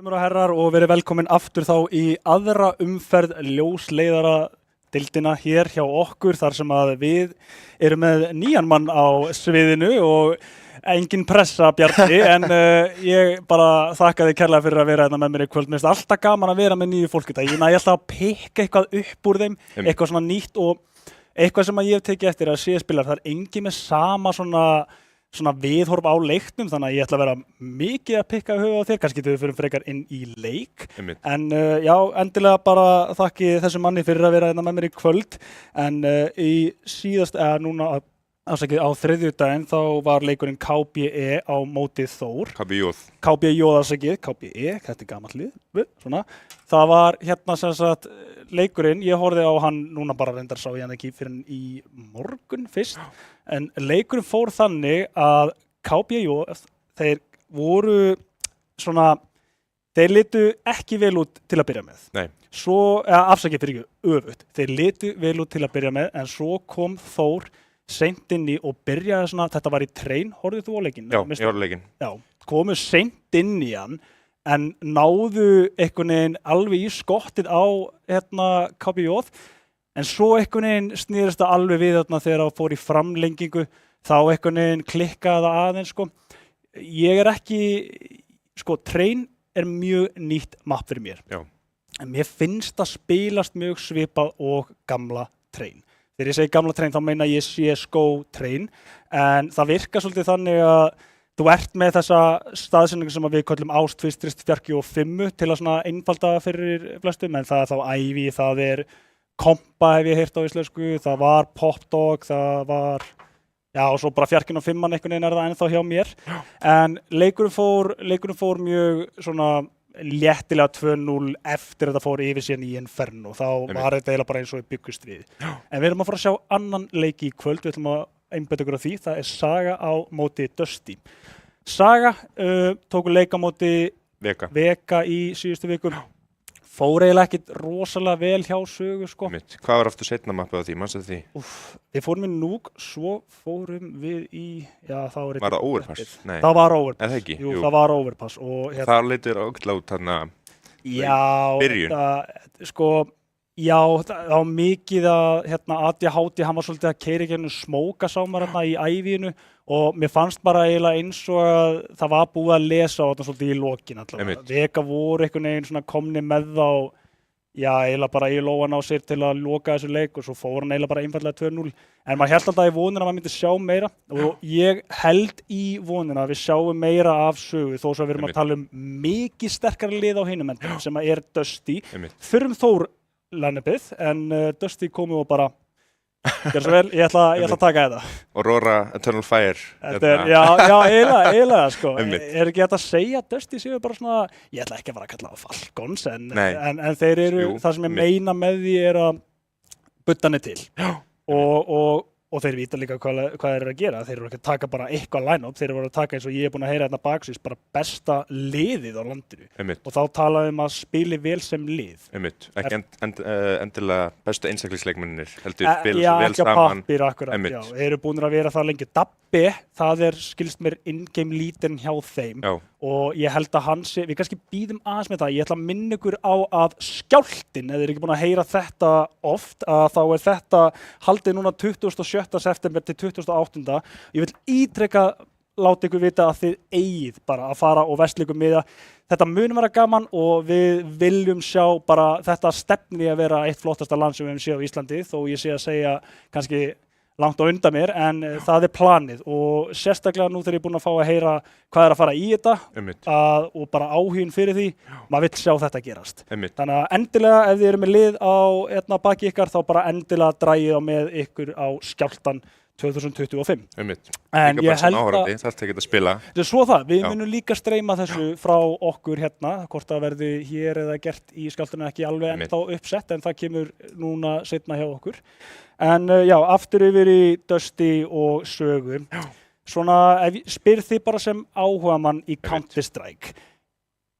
Damer og herrar og verið velkomin aftur þá í aðra umferð ljósleiðara deildina hér hjá okkur þar sem að við erum með nýjan mann á sviðinu og engin pressa Bjarni en ég bara þakka þig kærlega fyrir að vera hérna með mér í kvöld. Mér finnst alltaf gaman að vera með nýju fólki þetta. Ég næ alltaf að pikka eitthvað upp úr þeim, eitthvað svona nýtt og eitthvað sem að ég hef tekið eftir að sé spilar. Það engin með sama svona viðhorf á leiknum, þannig að ég ætla að vera mikið að pikka höfuð á þér, kannski þau fyrir frekar inn í leik. En já, endilega bara þakki þessu manni fyrir að vera hérna með mér í kvöld. En í síðast, núna afsakið á þriðjudaginn, þá var leikurinn KBE á móti Þór. KBJ afsakið, KBE, þetta er gamalt lið, svona. Það var hérna sem sagt leikurinn, ég horfði á hann núna bara reyndar sá ég hann ekki fyrir í morgun fyrst, en leikurinn fór þannig að KBJ, þeir voru svona, þeir litu ekki vel út til að byrja með. Nei. Svo, afsakið fyrir ekki öfugt, þeir litu vel út til að byrja með, en svo kom Þór seint inn í og byrjaði svona, þetta var í trein, horfðið þú á leikinn? Já, ég horfði leikinn. Já, komu seint inn í hann, en náðu einhvern veginn alveg í skottið á KBJ, en svo einhvern veginn snýrist það alveg við þarna þegar það fór í framlengingu, þá einhvern veginn klikkaði það aðeins, sko. Ég er ekki, sko, trein er mjög nýtt mapp fyrir mér. Já. En mér finnst það spilast mjög svipað og gamla trein. Þegar ég segi gamla trein, þá meina ég CSGO trein, en það virkar svolítið þannig að þú ert með þessa staðsendingu sem við köllum ást, tvistrist, fjarki og fimmu til að svona einfalda fyrir flestum, en það er þá Ivy, það er kompa hef ég heyrt á íslensku, það var popdog, það var, já og svo bara fjarkin og fimman einhvern veginn er það ennþá hjá mér, en leikurinn fór mjög svona léttilega 2-0 eftir þetta fór yfir síðan í Inferno, þá var þetta eiginlega bara eins og byggust við. En við erum að fara að sjá annan leik í kvöld, við ætlum að einbeita okkur á því, það er Saga á móti Dusty. Saga tóku leik á móti Vega í síðustu viku, fór eiginlega ekkit rosalega vel hjá Sögu, sko. Hvað var aftur seinna mappið á því, mannstu því? Við fórum í Núk, svo fórum við í, já það var... Var það overpass? Nei. Það var overpass. Er það ekki? Jú, það var overpass. Og það leitur ákveðlega út þarna byrjun. Sko, já, það var mikið að ADHD, hann var svolítið að keyra gegnum smóka sá maður í ævínu og mér fannst bara eiginlega eins og að það var búið að lesa á þetta svolítið í lokin allavega. Vega voru einhvern veginn svona komni með þá, já, eiginlega bara í lóan á sér til að loka þessu leik og svo fór hann eiginlega bara einfallega 2-0. En maður held alltaf í vonina að maður myndi sjá meira og ég held í vonina að við sjáum meira af Sögu þó svo við erum að tala mikið sterkara lið á hinum endum sem er Dusty. Þurfum Þór lennepið en Dusty komu og bara gjör svo vel, ég ætla að taka þetta. Aurora Eternal Fire. Já, eiginlega, sko. Er ekki þetta að segja að Dusty séu bara svona, ég ætla ekki að fara að kalla það Falcons, en þeir eru, það sem ég meina með því er að butta henni til. Og þeir vita líka hvað þeir eru að gera. Þeir eru ekki að taka bara eitthvað line-up, þeir eru að taka eins og ég er búin að heyra hérna baksins, bara besta liðið á landinu. Og þá talaðum að spili vel sem lið. Ekki endilega bestu einstaklingsleikmennir, heldur spila vel saman. Já, ekki á pappír akkurat, já. Þeir eru búin að vera það lengi. Dabbi, það skilst mér in-game leaderinn hjá þeim. Já. Og ég held að við kannski býðum aðeins með það. Ég ætla að minna ykkur á að Skjálftinn, ef þið ekki búin að heyra þetta oft, að þá er þetta haldið núna 27. september til 28. Ég vil ítreka láta ykkur vita að þið eigið bara að fara og versla ykkur miða. Þetta mun vera gaman og við viljum sjá bara þetta stefni að vera eitt flottasta land sem við höfum séð á Íslandi, þó ég sé að segja kannski langt á undan mér, en það er planið og sérstaklega nú þegar ég er búin að fá að heyra hvað er að fara í þetta og bara áhuginn fyrir því, maður vill sjá þetta gerast. Þannig að endilega ef þið eru með lið á baki ykkar þá bara endilega dragið á með ykkur á Skjálftan 2025. En ég held að það er ekki að spila. Þetta er svo það, við munum líka streyma þessu frá okkur hérna, hvort það verði hér eða gert í Skjálftanum ekki alveg ennþá uppsett, en það kemur núna seinna hjá okkur. En já, aftur yfir í Dusty og Sögu. Svona, spyr þið bara sem áhugamann í Counter-Strike.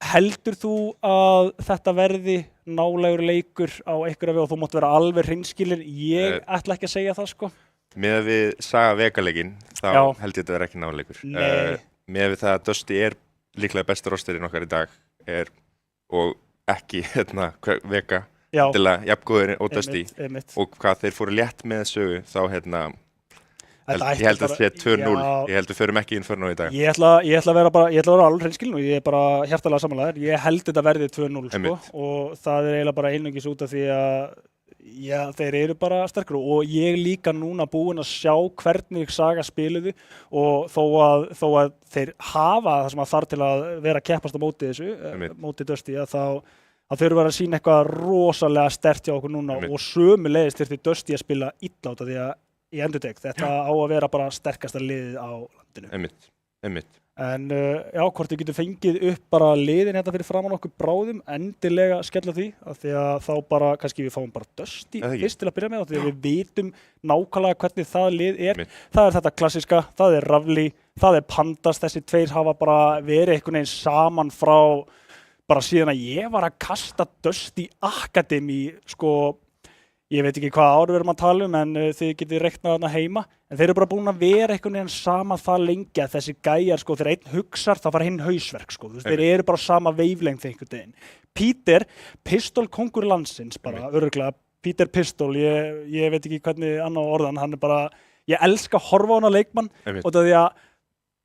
Heldur þú að þetta verði nálegur leikur á einhverja veg og þú mátt vera alveg hreinskilinn? Ég ætla ekki að segja það, sko. Með að við Saga Vega-leikinn, þá held ég að þetta verði ekki náleikur. Með við það að Dusty er líklega besti rosterinn okkar í dag, er og ekki vega Já, endilega jafngóðir og Dusty einmitt. og hvað þeir fóru létt með sögu þá Þetta ég held ætti að það sé 2-0 Já. ég held við förum ekki Inferno í dag Ég ætla að vera alveg hreinskilinn og ég er bara hjartalega samanlegaður. Ég held þetta verði 2-0 sko, Einmitt. og það er eiginlega bara einungis út af því að þeir eru bara sterkir og ég líka núna búinn að sjá hvernig Saga spiluðu og þó að þeir hafa það sem að þarf til að vera að keppast á móti þessu, Einmitt. móti Dusty, að þeir eru verið að sína eitthvað rosalega sterkt hjá okkur núna Einmitt. og sömuleiðis þurfti Dusty að spila illa út af því að ég endurtek, þetta á að vera bara sterkasta liðið á landinu. Einmitt. En hvort við getum fengið upp bara liðin hérna fyrir framan okkur bráðum, endilega skella því, af því að þá bara, kannski við fáum bara Dusty fyrst til að byrja með, af því að við vitum nákvæmlega hvernig það lið er. Það er þetta klassiska, það er Ravli, það er Pandas, þessi tveir hafa bara verið einhvern veginn saman frá, bara síðan að ég var að kasta Dusty Academy, sko, ég veit ekki hvað ár við erum að tala en þið getið reiknað þarna heima. En þeir eru bara búin að vera einhvern veginn saman það lengi að þessi gæjar, sko, þegar einn hugsar, þá fara hinn hausverk, sko. Þeir eru bara sama veiflengd einhvern veginn. Peter, pistolkongur landsins, bara örugglega. Peter Pistol, ég veit ekki hvernig annar orðan, hann er bara, ég elska að horfa á hana leikmann, og það því að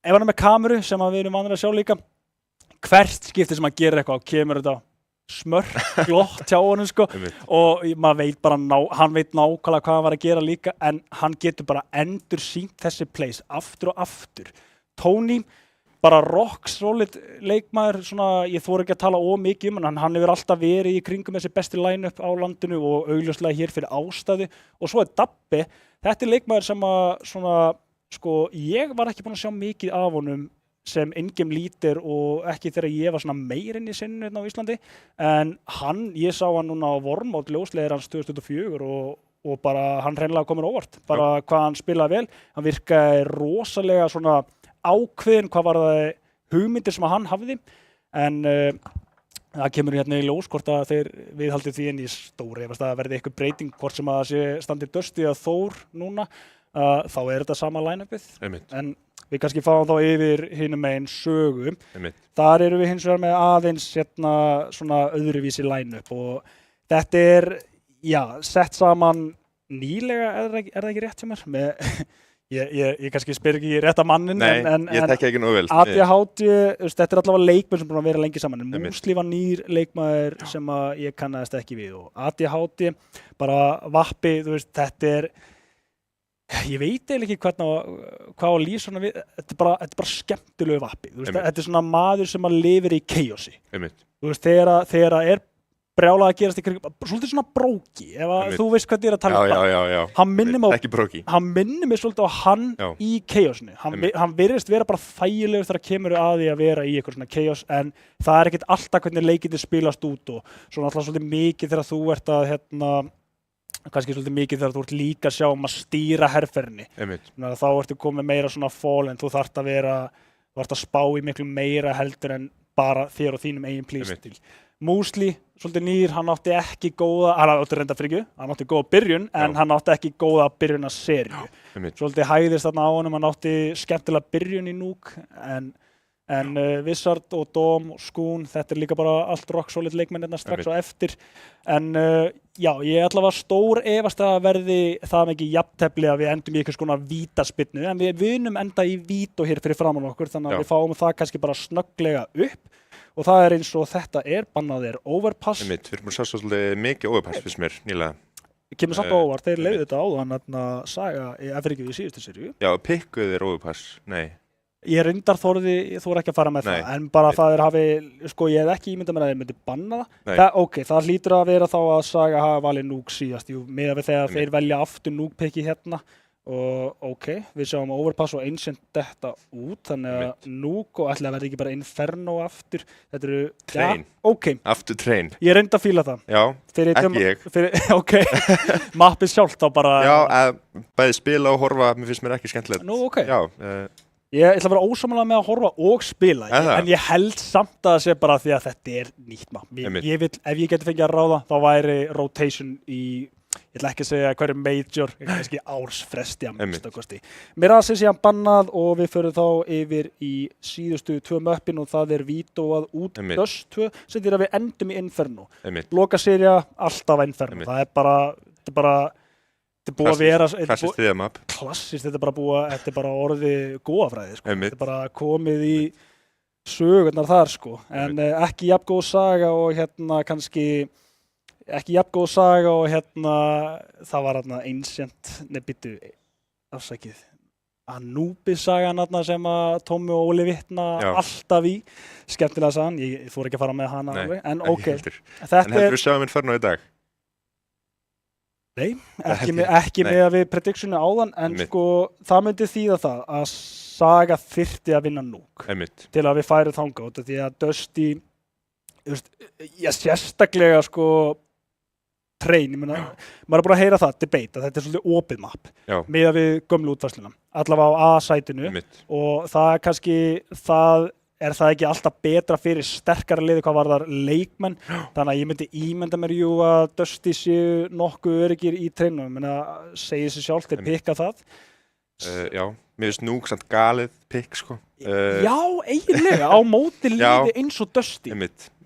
ef hann er með kameru, sem við erum vanir að sjá líka, hvert skipti sem hann gerir eitthvað, kemur þetta smörk glott hjá honum sko og maður veit bara hann veit nákvæmlega hvað hann var að gera líka en hann getur bara endur sýnt þessi plays aftur og aftur. Tony bara rock solid leikmaður svona, ég þori ekki að tala mikið en hann hefur alltaf verið í kringum þessi besti line-up á landinu og augljóslega hér fyrir ástæðu og svo er Dabbi, þetta er leikmaður sem að svona, sko, ég var ekki búinn að sjá mikið af honum sem in-game lítir og ekki þegar ég var svona meirinn í sinnu hérna á Íslandi en ég sá hann núna á Vormót ljóslegir hans 2004 og bara hann hreinlega komur óvart bara hvað hann spilaði vel, hann virkaði rosalega svona ákveðin hvað var það hugmyndir sem hann hafði en það kemur hérna í ljós hvort að þeir viðhaldi því en í stóri ef það verði eitthvað breyting hvort sem að sé standi Dusty eða Þór núna þá er þetta sama line-upið en við kannski fáum þá yfir hinum megin sögu. Þar eru við hins vegar með aðeins hérna svona öðruvísi line-up og þetta er, sett saman nýlega, er það ekki rétt hjá mér? Ég kannski spyr ekki rétt að mannin en ég tekja ekki nógu vel. ADHD, þetta er allavega leikmenn sem búin að vera lengi saman en Músli var nýr leikmaður sem að ég kannaðist ekki við og ADHD, bara Vappi, þetta er ég veit eiginlega ekki hvað að lýsa svona við, þetta er bara skemmtilegu Vappi, þetta er svona maður sem að lifir í chaosi, þegar það er brjálað að gerast í kring, svolítið svona bróki, ef þú veist hvað ég er að tala hann minnir mig svolítið á hann í chaosinu, hann virðist vera bara þægilegur þegar kemur að því að vera í eitthvað svona chaos, en það er ekkert alltaf hvernig leikirnir spilast út og svona alltaf svolítið mikið þegar þú ert að kannski svolítið mikið þegar þú ert líka að sjá að stýra herferðinni. Þá ertu komið meira svona fall en þú þarft að spá í miklu meira heldur en bara þér og þínum eigin plístil. Músli, svolítið nýr, hann átti ekki góða, hann átti góða byrjun en hann átti ekki góða byrjun að serju. Svolítið hæðist þarna á honum, hann átti skemmtilega byrjun í núk en Wizard og Dom og Skún, þetta er líka bara allt rock solid leikmennirna strax á eftir en ég allavega stór efast að verði það mikið jafntefli að við endum í einhvers konar vítaspyrnu en við vinum enda í vító hér fyrir framan okkur þannig að við fáum það kannski bara snögglega upp og það er eins og þetta bannað overpass. Við erum að sjá svolítið mikið overpass fyrst mér nýlega. Kemur samt óvart, þeir leiðu þetta áðan að Saga í síðustu seríu. Já, pikkuðu þeir overpass, nei. Ég reyndar þóri ekki að fara með það, en bara það ég hef ekki ímyndað mér að þeir myndi banna það. Það hlýtur að vera þá að Saga hafa valið núk síðast, með við þegar þeir velja aftur núkpikki hérna og við sjáum overpass og Ancient detta út, þannig að núk og ætli að verði ekki bara Inferno aftur. Þetta eru, Train. Aftur Train. Ég reyndi að fíla það. Já, ekki ég. Mappið sjálft þá bara. Já, bæði spila og horfa, mér finnst mér ekki skemmtilegt. Já, ég ætla að vera ósamlega með að horfa og spila en ég held samt að það sé bara því að þetta er nýtt mapp. Ef ég geti fengið að ráða þá væri rotation í ég ætla ekki að segja hverju major, kannski ársfresti að minnsta kosti. Mirage síðan bannað og við förum þá yfir í síðustu 2 möppin og það er vítóað út Dust 2 sem þýðir að við endum í Inferno. Lokaserja, alltaf Inferno. Það er bara þetta er búið að vera klassist þriðamap. Klassist, þetta er bara orðið góðafræði, sko. Þetta er bara komið í sögurnar þar, sko. En ekki jafn góð saga og kannski ekki jafn góð saga og það var Ancient, nebýttu afsakið Anubis-sagan sem að Tommi og Óli vitna alltaf í. Skemmtilega sagan, ég fór ekki að fara með hana alveg, en ok. En heldur við sjáum Inferno í dag? Nei, ekki með að við predictionu áðan, en sko það myndi þýða það að saga þyrfti að vinna Nuke til að við færum þangað út af því að Dusty, sérstaklega sko Train, maður er búin að heyra það, debate, að þetta er svolítið opið map með að við gömlu útfærsluna, allavega á A-sætinu og það er kannski, er það ekki alltaf betra fyrir sterkara liði hvað varðar leikmenn, þannig að ég myndi ímynda mér að Dusty séu nokkuð öryggir í Trainum, segir sér sjálft, þeir pikka það. Já, mér finnst Nuke samt galið pikk, sko. Já, eiginlega, á móti liði eins og Dusty.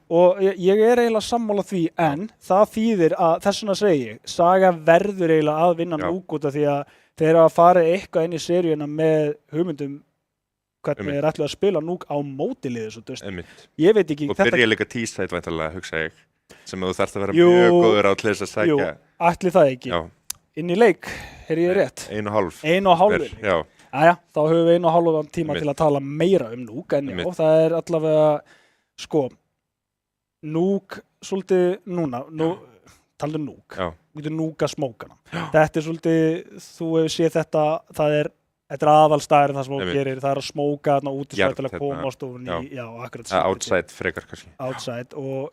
Og ég er eiginlega sammála því, en það þýðir að þess vegna segi ég, saga verður eiginlega að vinna Nuke út af því að þeir eru að fara eitthvað inn í seríuna með hugmyndum hvernig þeir ætlu að spila Nuke á mótiliði svo Dusty. Ég veit ekki... Og byrja líka T-side væntanlega, hugsa ég, sem þú þarft að vera mjög góður á til þess að sækja. Jú, ætli það ekki. Inn í leik, ég rétt. 1,5. 1,5. Já. Jæja, þá höfum við 1,5 tíma til að tala meira Nuke, en já, það er allavega, sko, Nuke, svolítið núna, taldu Nuke, við getum Nuke að smókana. Þetta er svolítið, þú hefur séð þetta, þetta er aðalstæðurinn það sem þú gerir, það er að smóka þarna út í sæt til að komast ofan í, akkurat. Outside frekar kannski. Outside og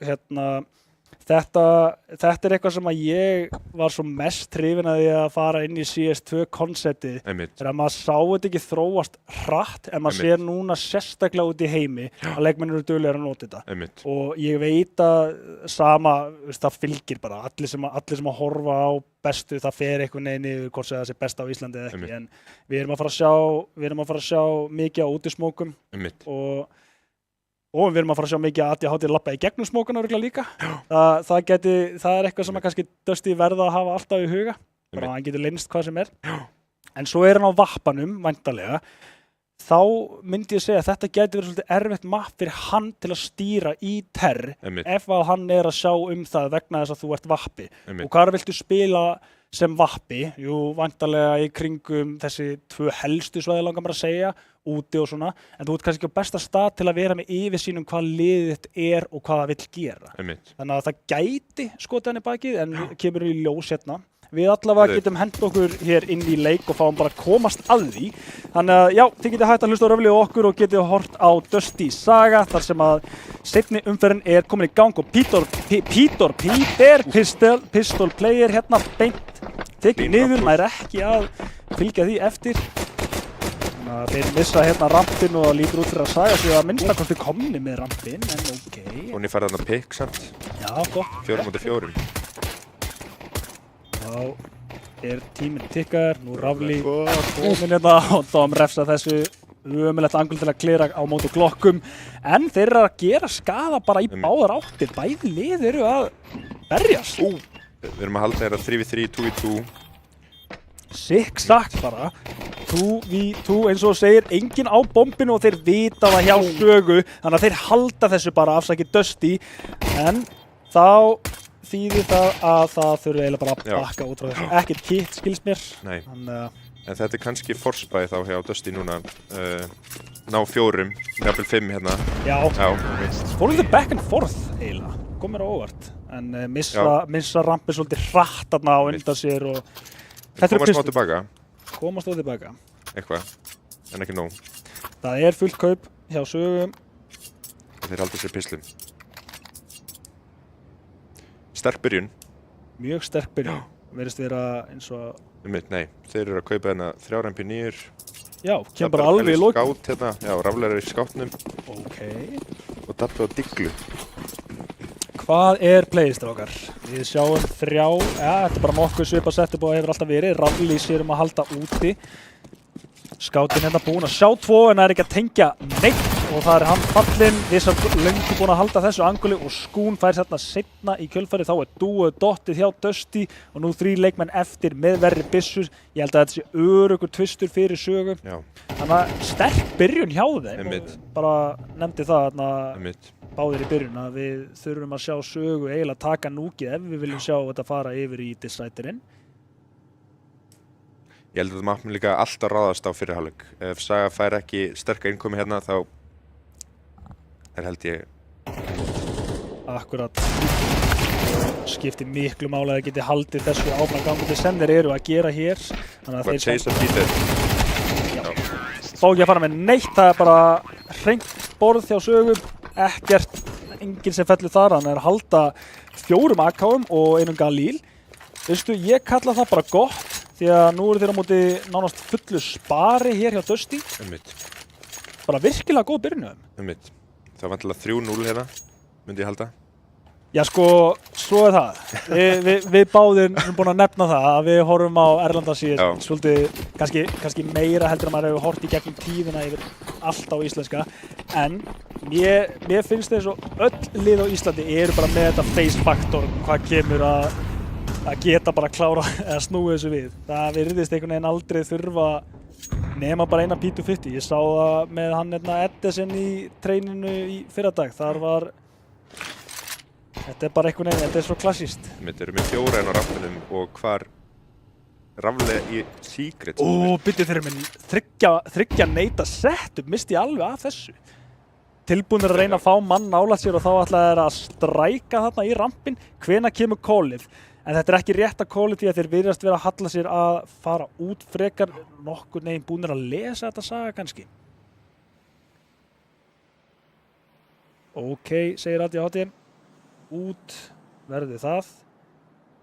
þetta er eitthvað sem að ég var svo mest hrifinn að því að fara inn í CS2 konceptið þegar maður sá þetta ekki þróast hratt en maður sér núna sérstaklega út í heimi að leikmennir eru duglegir að nota þetta og ég veit að sama, það fylgir bara allir sem að horfa á bestu, það fer eitthvað niður hvort sem það sé best á Íslandi eða ekki en við erum að fara að sjá mikið á útismókum og við erum að fara að sjá mikið að ADHD lappa í gegnum smókana örugglega líka. Það er eitthvað sem að kannski Dusty verða að hafa alltaf í huga. Bara að hann getur leynst hvað sem er. En svo er hann á vappanum, væntanlega. Þá myndi ég segja að þetta gæti verið svolítið erfitt map fyrir hann til að stýra í terr ef að hann er að sjá það vegna þess að þú ert vappi. Og hvað viltu spila sem vappi? Jú, væntanlega í kringum þessi 2 helstu svæði langar maður að segja, úti og svona, en þú ert kannski á besta stað til að vera með yfirsýn hvað liðið þitt er og hvað það vill gera. Þannig að það gæti skotið hann í bakið en kemur í ljós hérna. Við allavega getum hent okkur hér inn í leik og fáum bara að komast að því. Þannig að já, þið getið hægt að hlusta á Röfli og okkur og getið hort á Dusty Saga þar sem að seinni umferðin er komin í gang og Peter Pistol Player hérna beint tekið niður, maður ekki að fylgja því eftir. Þannig að þeir missa hérna rampinn og það lítur út fyrir að Saga sig að minnstakosti komni með rampinn, en ok. Og niður farið þarna pick samt. Já, gott. 4-4. Þá er tíminn tikkar, nú Rafli komin hérna og þá refsa þessu ömulegt angul til að klera á móti glokkum. En þeir eru að gera skaða bara í báðar áttir, bæði lið eru að berjast. Við erum að halda þeirra 3v3, 2v2. Sikksakk bara, 2v2 eins og segir, enginn á bombinu og þeir vita það hjá Sögu, þannig að þeir halda þessu bara afsakið Dusty. En þá þýðir það að það þurfi eiginlega bara að bakka út frá þessu. Ekkert kitt skilst mér. Nei, en þetta er kannski forspæði þá hjá Dusty núna. Ná 4, jafnvel 5 hérna. Já. Fórum þau back and forth eiginlega, kom mér á óvart. En missa rampið svolítið hratt þarna á undan sér og... Komast á tilbaka. Komast á tilbaka. Eitthvað, en ekki nóg. Það er fullt kaup hjá Sögu. Þeir halda sér pislum. Sterk byrjun. Mjög sterk byrjun. Verðist vera eins og... Nei, þeir eru að kaupa hérna 3 MP9. Já, kemur bara alveg í lók. Skátt hérna, já, Raflar er í skáttnum. Ok. Og Dabbi á Diglu. Hvað playistrákar? Við sjáum 3, þetta bara nokkuð svipað setup og hefur alltaf verið. Ravli sér að halda úti. Skáttinn hérna búinn að sjá 2 en það ekki að tengja neitt og það hann fallinn. Vissart löngu búinn að halda þessu anguli og Skún fær þarna seinna í kjölfarið. Þá dúið dottið hjá Dusty og nú 3 leikmenn eftir með verri byssur. Ég held að þetta sé öruggur tvistur fyrir Sögu. Já. Þannig að sterk byrjun hjá þeim. Bara nefndi það þarna báðir í byrjun að við þurfum að sjá Sögu eiginlega taka núkið ef við viljum sjá þetta fara yfir í Deciderinn. Ég held að það mátt líka alltaf ráðast á fyrirháleik. Ef Saga fær ekki sterka innkomi hérna þá held ég... Akkurat. Skiptir miklu máli að geti haldið þessu áfram gangandi sem þeir eru að gera hér. Þannig að þeir chase Peter. Já. Fá ekki að fara með neitt, það bara hreint borð hjá Sögu. Ekkert, enginn sem fellur þar, hann að halda 4 AK-um og einum Galil. Veistu, ég kalla það bara gott. Því að nú eru þeir á móti nánast fullu spari hér hjá Dusty. Bara virkilega góð byrjun. Það var vantilega 3-0 hérna, myndi ég halda. Já sko, svo það. Við báðir erum búin að nefna það að við horfum á Erlandasíð svolítið kannski meira heldur að maður hefur hort í gegnum tíðina yfir allt á íslenska. En mér finnst þess að öll lið á Íslandi eru bara með þetta face factor hvað kemur að geta bara klára eða snúið þessu við. Það virðist einhvern veginn aldrei þurfa nema bara eina P250. Ég sá það með hann Edison í treininu í fyrradag. Þar var... Þetta bara einhvern veginn, þetta svo klassískt. Við erum með 4 á raflinum og hvar raflega í Secret. Byrju þeir eru með þriggja neita setup, misti ég alveg af þessu. Tilbúinir að reyna að fá mann nálægt sér og þá ætla þeir að stræka þarna í rampinn. Hvenær kemur callið? En þetta ekki rétt að callið því að þeir virðast vera að halla sér að fara út frekar nokkur neginn búinir að lesa þetta Saga kannski. Ok, segir ADHD. Út verði það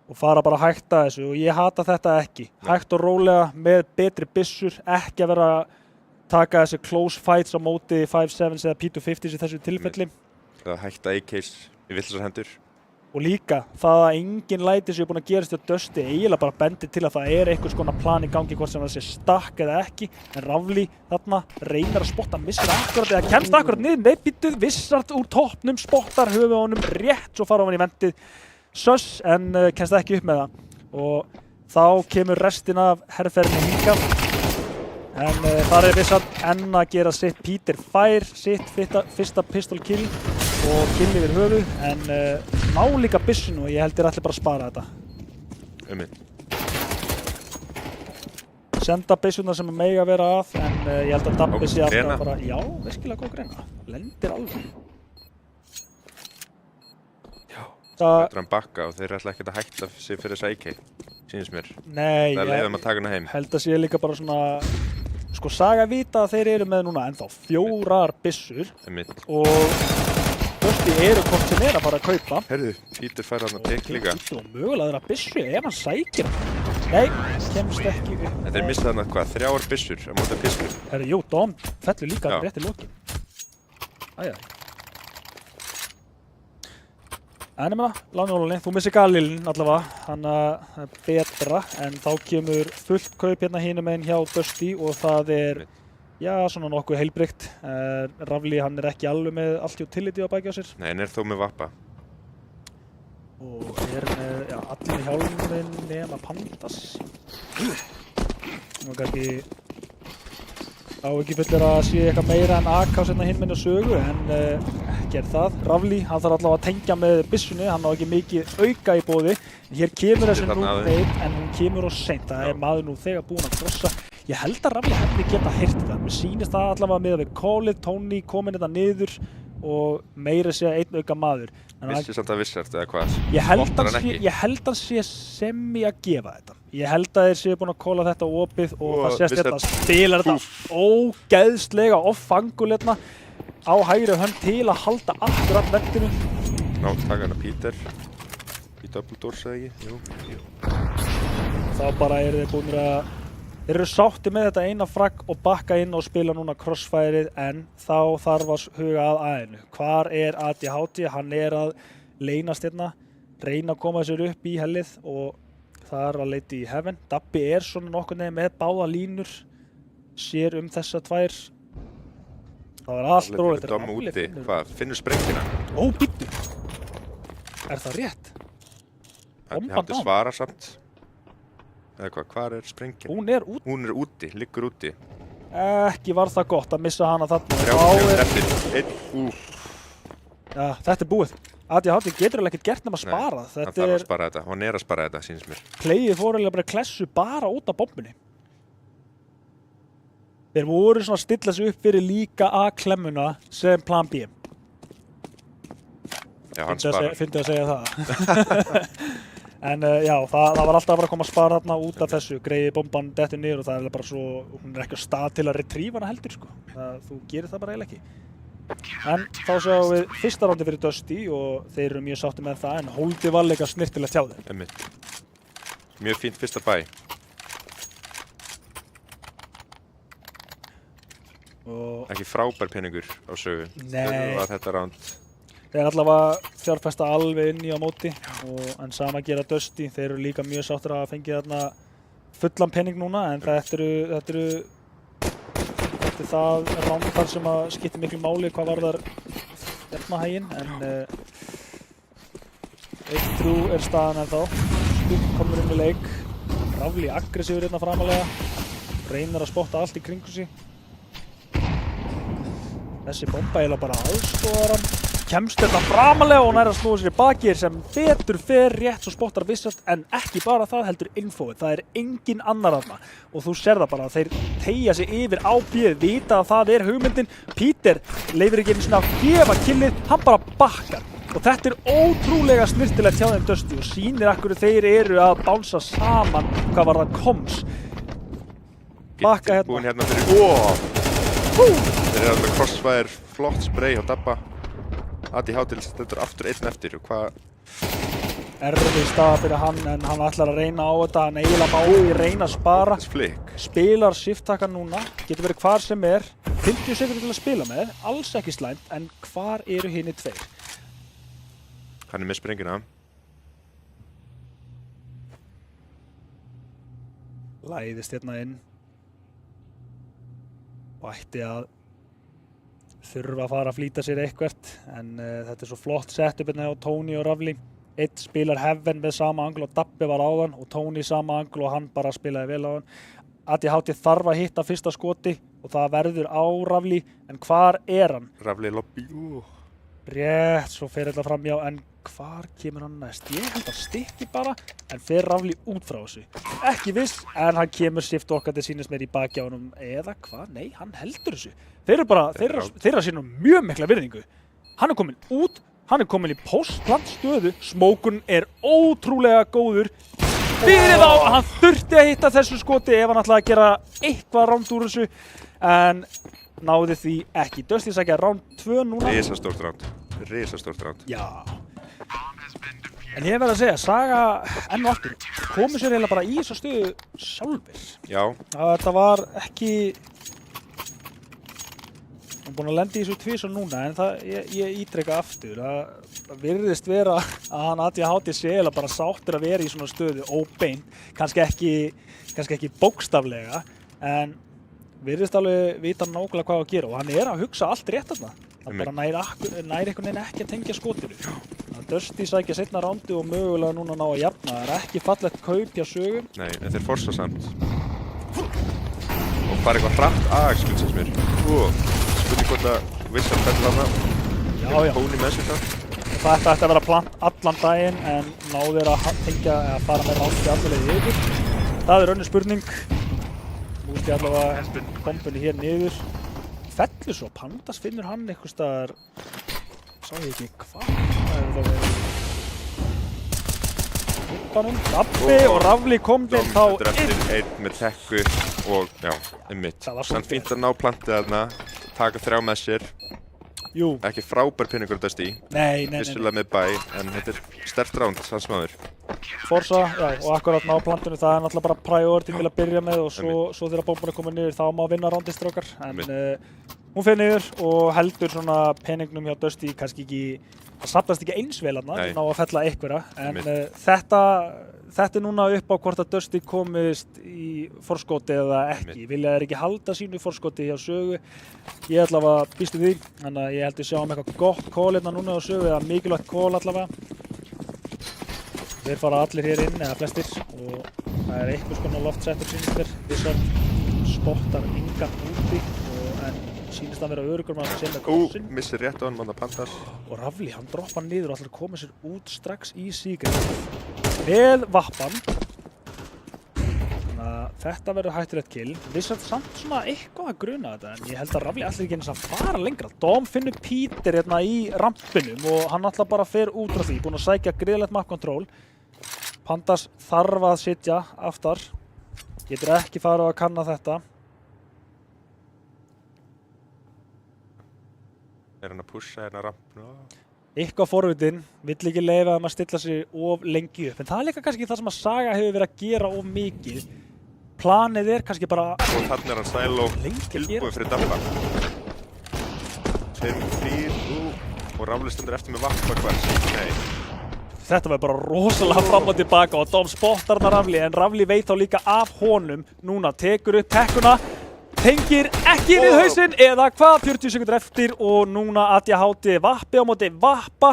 og fara bara hægt að þessu og ég hata þetta ekki. Hægt og rólega með betri byssur, ekki að vera að taka þessi close fights á móti 5.7s eða P250s í þessu tilfelli. Það hægt að A-case í villisar hendur. Og líka það að engin læti sem er búin að gerast hjá Dusty eiginlega bara bendir til að það einhvers konar plan í gangi hvort sem það sé stakk eða ekki. En Ravli þarna reynar að spotta Vissart akkurat eða kemst akkurat niður. Nei, býttu, Vissart úr toppnum, spottar höfuð á honum rétt svo fara á hann í vendið. Söss en kemst ekki upp með það. Og þá kemur restin af herrferðinni hingað. En þar Vissart enn að gera sitt. Peter fær sitt fyrsta pistol kill og kill yfir höfuð en ná líka byssinu og ég held þeir allir bara að spara þetta. Senda byssunar sem mega vera að en ég held að Dabbi sé alltaf bara, já, virkilega góð greina. Lendir alveg. Já, það er hann bakka og þeir ætla ekkert að hætta sig fyrir þessu AK, sýnist mér. Nei, það leiðum að taka hana heim. Held að sé líka bara svona, sko Saga vita að þeir eru með núna ennþá 4 byssur og Dusty eru hvort sem að fara að kaupa. Herðu, Peter fær hann að tekja líka. Og mögulega þeirra byssu ef hann sækir. Nei, kemst ekki upp. En þeir missa þarna hvað, 3 byssur á móti pistol. Herðu, jú, Dom fellur líka rétt í lokin. Æja. En ég meina, Lánjólinni, þú missir Galilinn allavega, hann er betra. En þá kemur fullt kaup hérna hinum meginn hjá Dusty og það er já, svona nokkuð heilbrigt. Ravli, hann ekki alveg með allt utility á baki á sér. Nei, hann þó með vappa. Og með, já, allir hjálminn nema Pandas. Nú kannski á ekki fullir að sé eitthvað meira en AK hérna hinn minni Sögu, en ekki það. Ravli, hann þarf allavega að tengja með byssunni, hann á ekki mikið auka í boði. Hér kemur þessi númeit, en hún kemur á seint. Það er maður nú þegar búinn að krossa. Ég held að Ravli hefði geta heyrt þetta. Mér sýnist það allavega með við callið, Tony kominn þetta niður og meira sé einn auka maður. Vissi samt að Vissart eða hvað? Ég held hann sé semi að gefa þetta. Ég held að þeir séu búin að calla þetta opið og það sést þetta spilar þetta ógeðslega off-anguletna á hægri hönd til að halda akkurat vettinu. Ná, taka hana Peter í double doors eða ekki? Jú. Þá bara eru þeir búin að þeir eru sátti með þetta eina fragg og bakka inn og spila núna crossfireið en þá þarf að huga að aðeinu. Hvar ADHD? Hann að leynast hérna, reyna að koma sér upp í hellið og það er að leita í Heaven. Dabbi svona nokkuð með báða línur, sér þessa tvær. Það var allt rólegt. Dom úti, hvað, finnur sprengina? Ó, býttu! Það rétt? Ég hafði svara samt. Eða hvað sprengin? Hún úti, liggur úti. Ekki var það gott að missa hana þarna. 30 eftir, Já, þetta búið. ADHD getur ekkert gert nema að spara. Nei, hann þarf að spara þetta, hann að spara þetta, sýnist mér. Playið fór bara klessu bara út af bombunni. Þeir voru svona að stilla sig upp fyrir líka A-klemmuna sem plan B. Já, hann sparar. Fyndi að segja það. En já, það var alltaf að koma að spara þarna út af þessu. Greiði bomban dettur niður og það bara svo, hún ekki á stað til að retrieve hana heldur, sko. Þú gerir það bara eiginlega ekki. En þá sjáum við fyrsta rándi fyrir Dusty og þeir eru mjög sátti með það, en holdið var líka snirtilegt hjá þeim. Einmitt. Mjög fínt fyrsta bæ. Ekki frábær peningur á sögu. Nei. Þetta ránd. Þeir allavega fjárfesta alveg inn í á móti, en sama gera Dusty. Þeir eru líka mjög sáttir að fengið þarna fullan pening núna, en þetta eru það ránd þar sem að skiptir miklu máli hvað varðar efnahæginn, en 1-3 staðan ennþá. Stutt komur inn í leik. Ravli aggressífur hérna framalega, reynir að spotta allt í kringu sig. Þessi bomba eiginlega bara aðstoðar hann. Kemst þetta framalega og nær að snúa sér í bakið sem betur fer rétt svo spottar vissast, en ekki bara það heldur infóið. Það engin annar þarna og þú sér það bara að þeir teygja sig yfir á B, vita að það hugmyndin. Peter leyfir ekki einu sinni að gefa killið, hann bara bakkar. Og þetta ótrúlega snirtilegt hjá þeim Dusty og sýnir akkur þeir eru að bánsa saman hvað var það koms. Bakka hérna. Búinn hérna fyrir, þeir eru alveg crossfire, flott spray á Dabba. ADHD stendur aftur einn eftir og hvað... Erfið staða fyrir hann, en hann ætlar að reyna á þetta, hann eiginlega báði reyna að spara. Spilar shift-takkan núna, getur verið hvar sem 50 sekundur til að spila með, alls ekki slæmt, en hvar eru hinir tveir? Hann með sprengina. Læðist hérna inn. Og ætti að þurfa að fara að flýta sér eitthvert, en þetta svo flott setup hérna hjá Tony og Ravli. Eitt spilar Heaven með sama angl og Dabbi var áðan og Tony sama angl og hann bara spilaði vel á hann. ADHD þarf að hitta fyrsta skoti og það verður á Ravli, en hvar hann? Ravli lobby. Rétt, svo fer þetta framjá, en hvar kemur hann næst? Ég held að stikki bara, en fer Ravli út frá þessu. Ekki viss, en hann kemur shift okkar til sýnist mér í baki á honum, eða hvað? Nei, hann heldur þessu. Þeir eru sínum mjög mikla virðingu. Hann komin út, hann komin í post-plant stöðu, smókun ótrúlega góður. Fyrir þá, hann þurfti að hitta þessu skoti ef hann ætlaði að gera eitthvað ránd úr þessu, en náði því ekki. Dusty sækja ránd 2 núna. Risastórt ránd. Já. En ég verð að segja, Saga enn og aftur komið sér eiginlega bara í þessa stöðu sjálfir. Já. Þetta var ekki... Hann búinn að lenda í þessu tvisvar núna, en ég ítreka aftur. Það virðist vera að hann ADHD sé eiginlega bara sáttur að vera í svona stöðu óbeint. Kannski ekki bókstaflega, en virðist alveg vita nákvæmlega hvað að gera og hann að hugsa allt rétt þarna. Það bara nær einhvern veginn ekki að tengja skotinu. Dusty sækja seinna rándi og mögulega núna ná að jafna. Það ekki fallegt kaup hjá sögum. Nei, en þeir forsa samt. Og fara eitthvað hratt aðeins mér. Spurning hvort að vissar fellur hana. Já. Bóni með sér það. Þetta ætti að vera plant allan daginn, en náður að tengja eða fara með rándi allavega yfir. Það önnur spurning. Músti allavega bombunni hér niður. Fellur svo, Pandas finnur hann eitthvað staðar, sá ég ekki hvað það verið. Dabbi og Ravli komið þá inn. Eftir einn með tekku og já, einmitt. Sann fínt að ná plantið þarna, taka 3 með sér. Jú. Ekki frábær pinningur að Dusty. Nei. Vissulega með bæ, en þetta sterkt ránd, hans maður. Forsa, já, og akkurat ná plantinu, það náttúrulega bara priority til að byrja með og svo þegar bombarnir koma niður þá má vinna rándið strákar. En hún fer niður og heldur svona penningnum hjá Dusty kannski ekki það safnast ekki eins vel þarna, Nei. ná að fella einhverja, en Einmitt. þetta er núna upp á hvort að Dusty komist í forskoti eða ekki. Einmitt. Vilja þeir ekki halda sínu forskoti hjá Sögu? Ég allavega býst við því, þannig að ég held við sjáum eitthvað gott call hérna núna á Sögu, eða mikilvægt call allavega. Þeir fara allir hér inn, eða flestir, og það er einhvers konar loftsettur sýnistir. Vissar spottar engan úti, en sýnist að vera örugur með að senda krossinn. Missir rétt á hann, manna Pandas. Og Rafli, hann droppar niður og ætlar að koma sér út strax í Sigrid. Með vappan. Þannig að þetta verður hættulegt kill. Vissar samt svona eitthvað að gruna þetta, en ég held að Rafli ætlar ekki eins að fara lengra. Dom finnur Peter hérna í rampinum og hann ætlar bara að fer út frá því, búinn að sækja gríðlegt map control. Pandas þarf að sitja aftar. Getur ekki farið að kanna þetta. Er hann að pusha hérna rampinu? Eitthvað forvitin, vill ekki leyfa þeim að stilla sig of lengi upp. En það er líka kannski það sem að Saga hefur verið að gera of mikið. Planið er kannski bara Og þarna er hann Silo lengi að tilbúið gera. fyrir Dabba. 2-3, og Rafli stendur eftir með vappa hvers. Nei. Þetta var bara rosalega fram og tilbaka og Dom spottar þarna Rafli, en Rafli veit þá líka af honum. Núna tekur upp tekkuna, tengir ekki við hausinn eða hvað, 40 sekundur eftir og núna ADHD vappi á móti vappa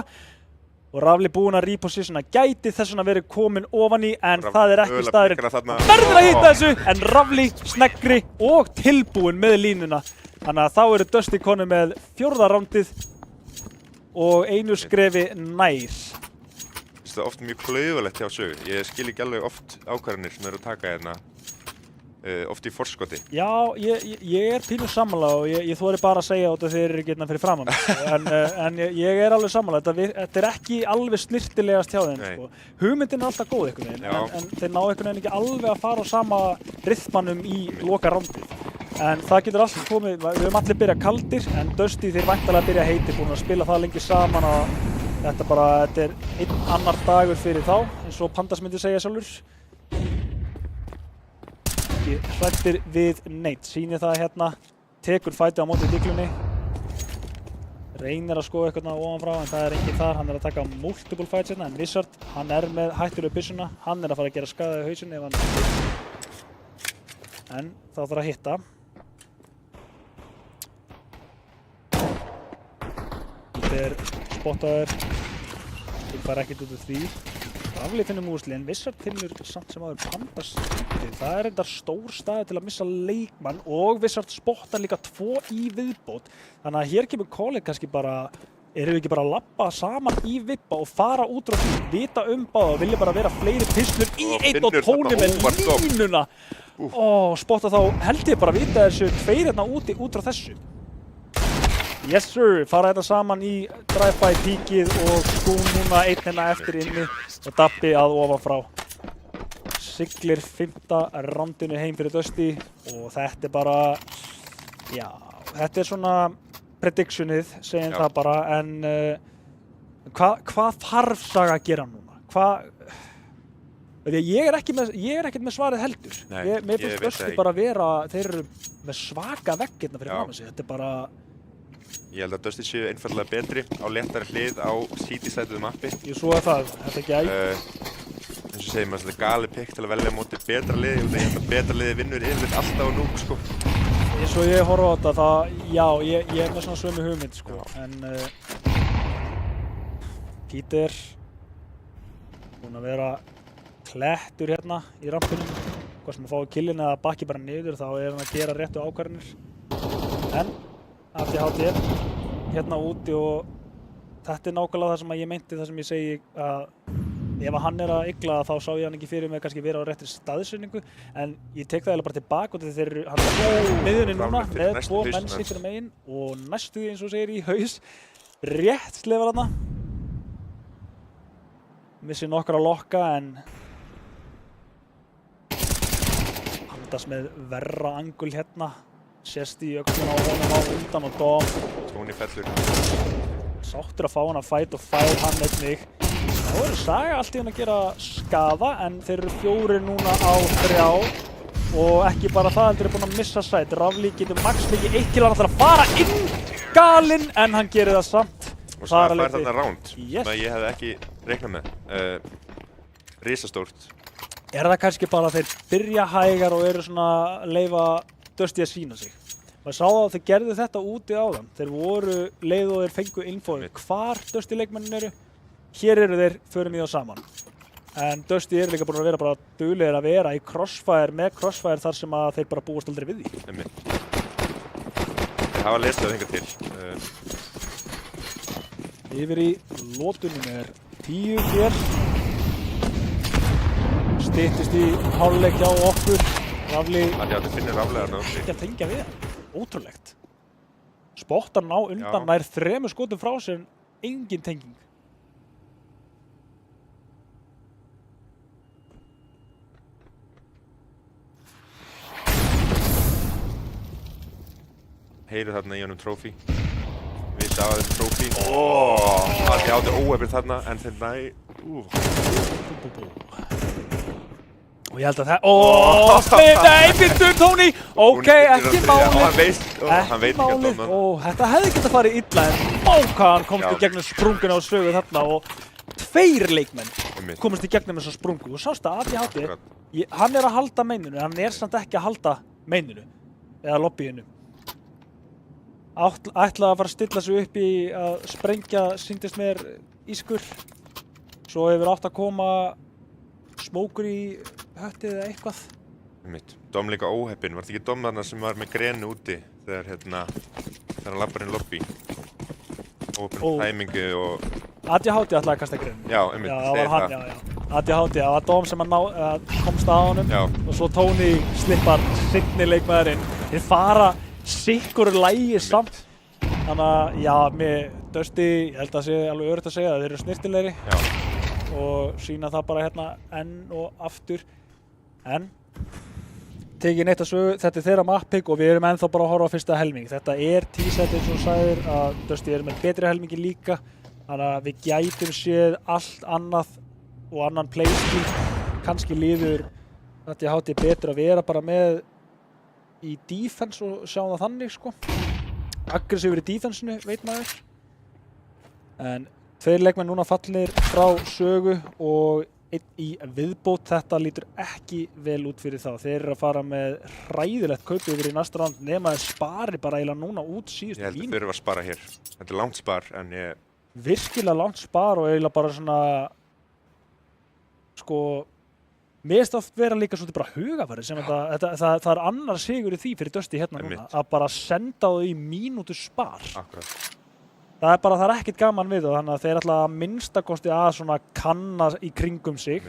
og Rafli búinn að repositiona, gæti þess vegna verið komin ofan í, en það er ekki staðurinn. Verður að hitta þessu, en Rafli sneggri og tilbúinn með línuna. Þannig að þá eru Dusty konur með 4. rándið og einu skrefi nær. Það er oft mjög klaufalegt hjá Sögu. Ég skil ekki alveg oft ákvarðanir sem eru að taka hérna oft í forskoti. Já, ég er pínu sammála og ég þori bara að segja þetta þegar þeir eru getna fyrir framan mig. En ég er alveg sammála. Þetta er ekki alveg snirtilegast hjá þeim. Sko. Hugmyndin er alltaf góð einhvern veginn, en þeir ná einhvern veginn ekki alveg að fara á sama rytmanum í loka rándið. En það getur alltaf komið, við höfum allir byrjað kaldir, en Dusty þeir væntanlega byrja heitir, búin að spila það lengi saman að þetta er einn annar dagur fyrir þá, eins og Pandas myndi segja sjálfur. Ekki hræddir við neitt, sýnir það hérna, tekur fætið á móti Diglunni. Reynir að skoða eitthvað ofanfrá, en það er enginn þar, hann er að taka multiple fights hérna, en Wizard, hann er með hættulegu byssuna, hann er að fara að gera skaða í hausinn ef hann... En þá þarf að hitta. Þetta er spottaður, það fær ekkert út af því. Rafli finnur músli, en Wizard finnur samt sem áður Pandas. Það er endar stór staði til að missa leikmann og Wizard spottar líka 2 í viðbót. Þannig að hér kemur callið kannski bara, erum við ekki bara að labba saman í vippa og fara út frá því, vita báða og vilja bara vera fleiri pislur í einn og tóni með línuna. Spotta þá held ég bara að vita þessu 2 hérna úti út frá þessu. Yes sir, fara þetta saman í drive-by píkið og skún núna einn hérna eftir inni og Dabbi að ofanfrá. Siglir 5. rándinu heim fyrir Dusty og þetta er bara, já, þetta er svona predictionið, segjum það bara, en hvað þarf Saga að gera núna? Ég er ekkert með svarið heldur. Mér finnst Dusty bara vera, þeir eru með svaka vegg hérna fyrir framan sig, þetta er bara... Ég held að Dusty séu einfallega betri á léttari hlið á city-sætuðu mappi. Ég svo það, þetta er gæt. Eins og segir maður, þetta er gali pikk til að velja móti betra liði og ég held að betra liði vinnur yfirleitt alltaf á núk, sko. Eins og ég horfa á þetta, það, já, ég er með svona sömu hugmynd, sko, en Peter búinn að vera klettur hérna í rampinum. Hvað sem að fá killin eða bakki bara niður, þá er hann að gera réttu ákvarðanir. En ADHD hérna úti og þetta er nákvæmlega það sem ég meinti, það sem ég segi að ef hann er að ygla þá sá ég hann ekki fyrir mig kannski vera á réttri staðsetningu, en ég tek það eiginlega bara tilbaka og þegar hann er á miðjunni núna með 2 menn sikkur megin og næstu því eins og segir í haus, rétt slefar þarna. Missi nokkra lokka en Pandas með verra angul hérna. Sést í öxluna á honum á undan og Dom. Tóni fellur. Sáttur að fá hann að fight og fær hann einnig. Þá eru Saga allt í hann að gera skaða, en þeir eru 4 núna á 3 og ekki bara það, heldur er búinn að missa sæt. Rafli getur max mikið 1 kill, hann ætlar að fara inn galinn, en hann gerir það samt. Og Þar Saga að fær leyti- þarna ránd Yes. sem að ég hefði ekki reiknað með. Risastórt. Er það kannski bara að þeir byrja hægar og eru svona að leyfa Dusty að sína sig? Maður sá það að þeir gerðu þetta úti áðan. Þeir voru leið og þeir fengu infóið hvar Dusty leikmennin eru. Hér eru þeir, förum í þá saman. En Dusty eru líka búin að vera bara duglegir að vera í crossfire með crossfire þar sem að þeir bara búast aldrei við því. Einmitt. Þeir hafa lesið það hingað til. Yfir í lotunum er 10 hér. Styttist í hálfleik hjá okkur. Rafli Það finnir raflegarna. ekki að tengja við hann. Ótrúlegt. Spottar ná undan Já. nær 3 skotum frá sér en engin tenging. Heyri þarna í honum trófí. Vita á þeim trófí. Það er óefnir þarna en þeir Og ég held að það... Nei, byrju, Tony! Ok, ekki málið. Hann veit ekki að málið. dóma. Þetta hefði getað farið illa en hvað hann komst í gegnum sprunguna á Sögu þarna og 2 leikmenn Einmitt. komast í gegnum þessa sprungu. Og sást að ADHD, Akkurat. hann er að halda meininu, hann er samt ekki að halda meininu eða lobbyinu. Ætlaði að fara að stilla sig upp í að sprengja, sýndist mér, ískur. Svo hefur átt að koma smókur í höttið eða eitthvað. Dom líka óheppinn. Var þetta ekki Dom þarna sem var með grenu úti þegar hann lappar inn lobby? Óheppinn tæmingu og... ADHD ætlaði að kasta grenu. Já, einmitt. Já, það var hann, já. ADHD, það var Dom sem komst að honum. Já. Og svo Tony slippar seinni leikmaðurinn. Þeir fara sikkur lægi samt. Þannig að, já, Dusty, ég held að það sé alveg öruggt að segja að þeir eru snirtilegri. Já. Og sína það bara hérna enn og aftur. En tekið neitt að Sögu, þetta er þeirra map-pick og við erum ennþá bara að horfa á fyrsta helming. Þetta er T-set eins og sagðir að Dusty er með betri helmingi líka. Þannig að við gætum séð allt annað og annan playstíl. Kannski líður þetta ég hátti betur að vera bara með í defense og sjá það þannig sko. Aggressífur í defensinu, veit maður. En 2 leikmenn núna fallir frá Sögu og 1 í viðbót. Þetta lítur ekki vel út fyrir þá. Þeir eru að fara með hræðilegt kaup yfir í næsta round nema þeir spari bara eiginlega núna út síðustu Ég held að línu. þeir eru að spara hér. Þetta er langt spar en ég... Virkilega langt spar og eiginlega bara svona sko mér finnst oft vera líka svolítið bara hugafæri sem það er annar sigur í því fyrir Dusty hérna núna að bara senda þau í mínútu spar. Akkurat. Það er ekkert gaman við það, þannig að þeir ætla að minnstakosti að svona kanna í kringum sig.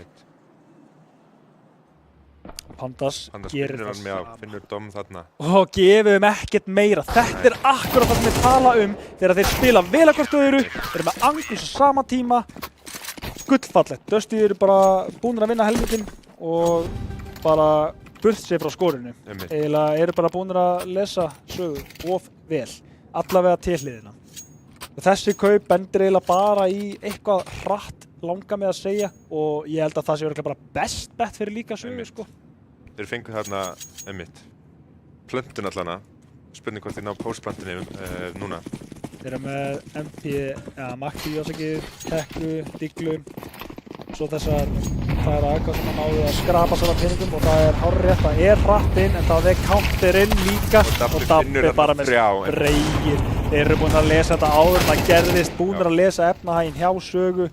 Pandas gerir það. Pandas finnur Dom þarna. Og gefum ekkert meira. Þetta er akkurat það sem við tala um þegar þeir spila vel að hvort öðru, þeir eru með Angus á sama tíma. Gullfallegt. Dusty eru bara búin að vinna helminginn og bara burt sér frá skorinu. Eiginlega eru bara búin að lesa Sögu of vel, allavega til hliðina. Þessi kaup bendir eiginlega bara í eitthvað hratt langa með að segja og ég held að það sé örugglega bara best bet fyrir líka Sögu sko. Þeir fengu þarna, plöntun allana. Spurning hvort þeir ná postplantinu núna. Þeir eru með MP, Makki, Teklu, Diglu. Svo þessar Aga sem náðu að skrapa sér af peningum og það er hárrétt, það er hratt inn en það er counterinn líka og Dabbi bara með spreyir. Þeir eru búin að lesa þetta áður, það gerðist, búinir að lesa efnahaginn hjá Sögu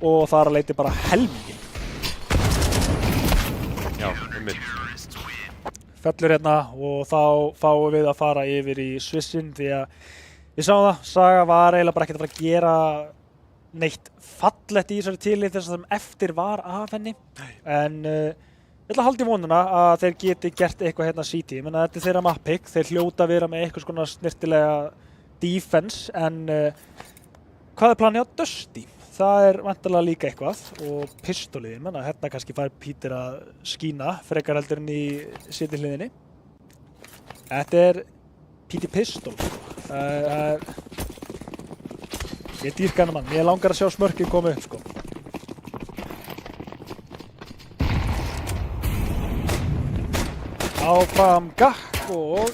og þar að leiti bara helminginn. Já, Fellur hérna og þá fáum við að fara yfir í Svissin því að ég sá það, Saga var eiginlega bara ekkert að fara að gera neitt fallegt í þessari tillit þess að þeim eftir var af henni en ég ætla að halda í vonuna að þeir geti gert eitthvað hérna CT. Ég meina þetta er þeirra map-pick, þeir hljóta að vera með eitthvað svona snirtilega defense en hvað er planið á Dusty? Það er vantarlega líka eitthvað og pistolið, ég menna hérna kannski fær Peter að skína frekar heldur en í seti hliðinni. Þetta er Peter Pistol. Ég dýrka hennar mann, ég langar að sjá smörkið koma upp sko. Áfram Gakk og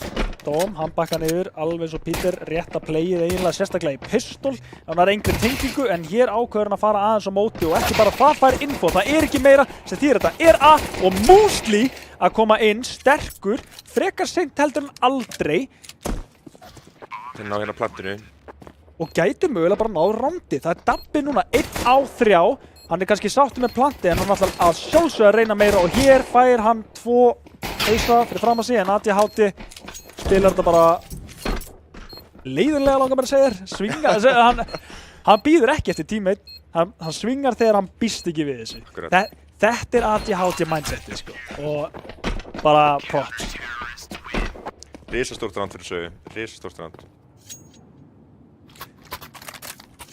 Dóm, hann bakka niður, alveg svo Peter, rétta playið eiginlega sérstaklega í pistol. Hann har engri tengingu, en hér ákveður hann að fara aðeins á móti og ekki bara það fær info. Það ekki meira sem þýðir þetta A og Moosli að koma inn, sterkur, frekar seint heldur en aldrei. Þeir ná hérna plattinu. Og gæti mögulega bara náðu rándi. Það Dabbi núna 1 á 3. Hann kannski sáttur með planti en hann ætlar að sjálfsögðu að reyna meira og hér fær hann 2 eisa fyrir fram að sig en ADHD spilar þetta bara leiðinlega langar mér að segja þér. Svingar, hann býður ekki eftir teammate. Hann svingar þegar hann býst ekki við þessu. Þetta ADHD mindsetið sko og bara props. Risastórt round fyrir Sögu, risastórt round.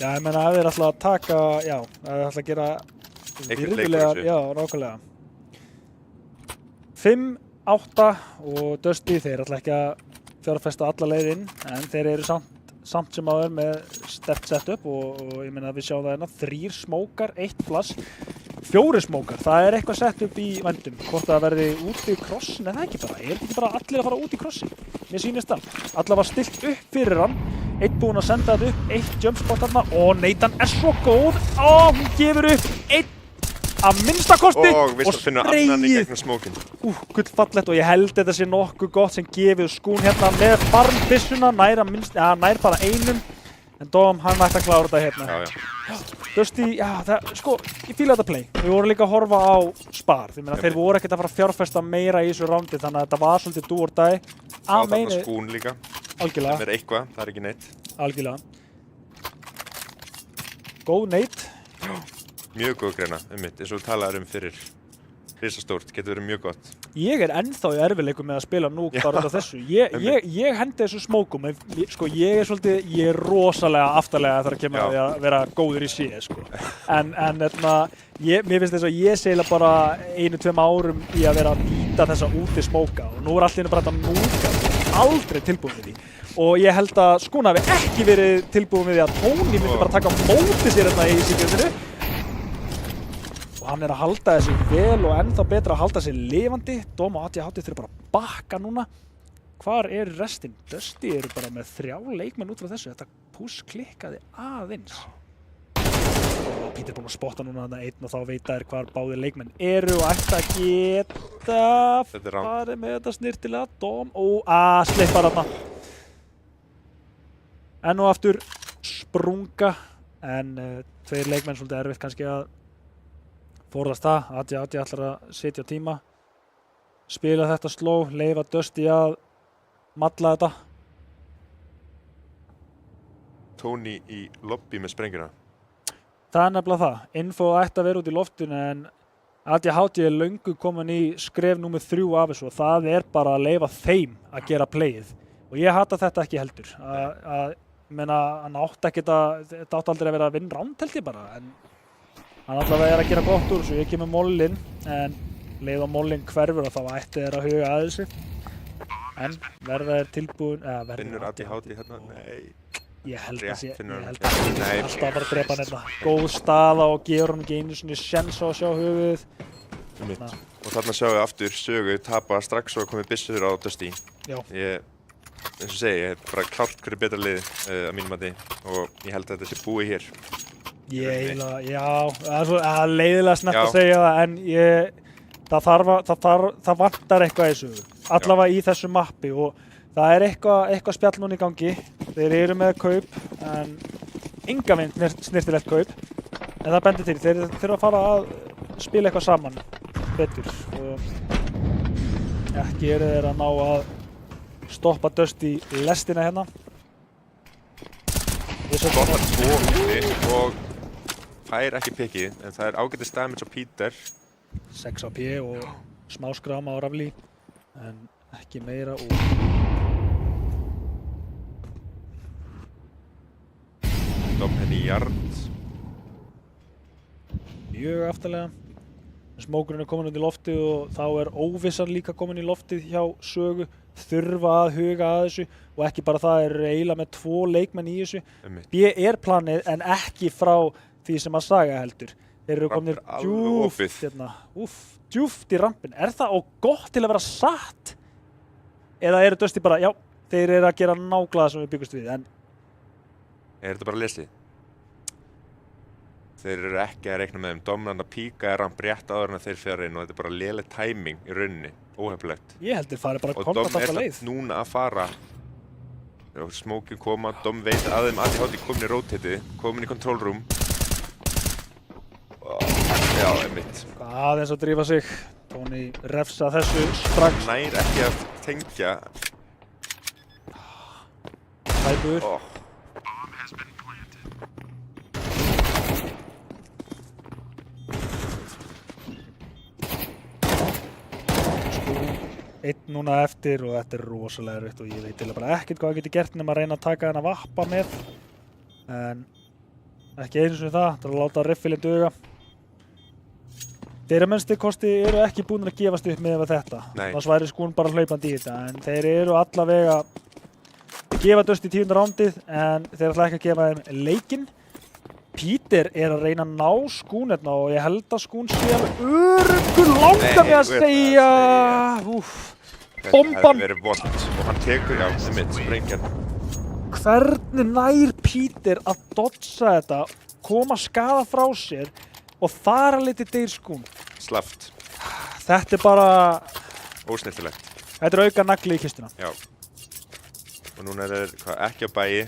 Já, ég meina ef þeir ætla að taka, já, ef þeir ætla að gera virðulegar, já, nákvæmlega. 5, 8 og Dusty, þeir ætla ekki að fjárfesta alla leið inn, en þeir eru samt sem áður með sterkt setup og ég meina við sjáum það hérna, 3 smókar, 1 flash, 4 smókar, það eitthvað setup í vendum, hvort það verði úti í krossin, en það ekki bara, ekki bara allir að fara út í krossin, mér sýnist það, allar var stilt upp fyrir hann, 1 búinn að senda þetta upp, 1 jumpspot þarna og Nathan svo góð, hún gefur upp 1 að minnstakosti og finnur annan í gegnum smókin. Gullfallegt og ég held þetta sé nokkuð gott sem gefið skún hérna með farmbissuna, nær bara einum, en Dóm hann ætti að klára þetta hérna. Já. Dusty, já, sko, ég fíla þetta play. Við vorum líka að horfa á spar, þeir voru ekkert að fara að fjárfesta meira í þessu rándi, þannig að þetta var svolítið do or die. Á þarna skún líka. Algjörlega. Það eitthvað, það ekki neitt. Algjörlega. Góð neitt. Mjög góð greina, eins og þú talaðir fyrir. Risastórt, getur verið mjög gott. Ég ennþá í erfiðleikum með að spila núk bara út af þessu. Ég hendi þessu smókum, sko ég er rosalega aftarlega þegar kemur að vera góður í sé, sko. En mér finnst þess að ég segla bara 1-2 árum í að vera að nýta þessa úti smóka og nú allt í henni bara þetta núka, aldrei tilbúin við því. Og ég held að Skún hafi ekki verið tilbúin við því að Tony myndi bara taka á móti sér hérna í síkjöndinu. Og hann að halda þessu vel og ennþá betra að halda þessu lifandi. Dóm og ADHD þurfa bara að bakka núna. Hvar restin? Dusty eru bara með 3 leikmenn út frá þessu. Þetta push klikkaði aðeins. Og Peter er búinn að spotta núna þarna 1 og þá veit þær hvar báðir leikmenn eru og ætti að geta farið með þetta snirtilega. Dóm og sleppar þarna. Enn og aftur sprunga en 2 leikmenn svolítið erfitt kannski að forðast það. ADHD ætlar að setja tíma, spila þetta slow, leyfa Dusty að malla þetta. Tony í lobby með sprengjuna. Það nefnilega það. Info ætti að vera út í loftinu en ADHD löngu komin í skref númer 3 af þessu og það bara að leyfa þeim að gera playið. Og ég hata þetta ekki heldur. Hann þetta átti aldrei að vera að vinna round held ég bara. En hann allavega að gera gott úr þessu. Ég kemur mollinn en leið á mollinn hverfur og þá ætti þeir að huga að þessu. En verða þeir tilbúin... Finnur ADHD hérna? Nei. Ég held að alltaf bara að drepa hann hérna. Góð staða og gefur hann ekki einu svona sjens á að sjá höfuðið. Og þarna sjáum við aftur Sögu tapa strax og komið byssur á Dusty. Já. Eins og segi, ég hef bara klárt hverju betra lið að mínum mati og ég held að þetta sé búið hér. Það er leiðilega snett að segja það en það vantar eitthvað í Sögu. Allavega í þessu mappi og það er eitthvað spjall núna í gangi. Þeir eru með kaup en enga veginn snirtilegt kaup. En það bendir til, þeir þurfa að fara að spila eitthvað saman betur og ekki eru þeir að ná að stoppa Dusty lestina hérna. Skottar 2 úti og fær ekki pikkið, en það ágætis damage á Peter. 6 á P og smá skráma á Rafli, en ekki meira og... Dom henni í yard. Mjög aftarlega. Smókurinn komin út í loftið og þá óvissan líka komin í loftið hjá Sögu. Þurfa að huga að þessu og ekki bara það eiginlega með 2 leikmenn í þessu. B planið en ekki frá því sem að Saga heldur. Þeir eru komin djúft í rampin. Er það gott til að vera satt? Eða eru Dusty bara, já, þeir eru að gera nákvæmlega sem við byggust við, en Er þetta bara lesið? Þeir eru ekki að reikna með þeim. Dominant að píka hann rétt áður en þeir fyrir inn og þetta er bara léleg timing í rauninni. Óhefnilegt. ég held þeir fari bara Og kombat Dom er alltaf leið. samt núna að fara. Smókin koma, Dom veit að þeim ADHD komin í rotate, komin í control room. Já, einmitt. Aðeins að drífa sig. Tony refsa þessu strax. Nær ekki að tengja. Tæpur. Einn núna eftir og þetta er rosalega erfitt og ég veit eiginlega bara ekkert hvað það getur gert nema að reyna að taka þennan vappa með. En ekki einu sinni það, það er að láta riffilinn duga. Þeir að minnstu kosti eru ekki búin að gefast upp með þetta. Nei. Þess væri Skún bara hlaupandi í þetta, en þeir eru allavega að gefa Dusty í 10. rándið en þeir ætla ekki að gefa þeim leikinn. Peter er að reyna að ná Skún hérna og ég held að Skún sé alveg öruggur langar með að segja. Úff, bomban. Þetta hefði verið vond og hann tekur já, einmitt, sprengjan. Hvernig nær Peter að dodsa þetta, koma skaða frá sér og þar að liti deyr Skún? Slaft. Þetta er bara, Ósnillilegt. þetta er auka nagli í kistuna. Já. Og núna er þeir ekki á bæi.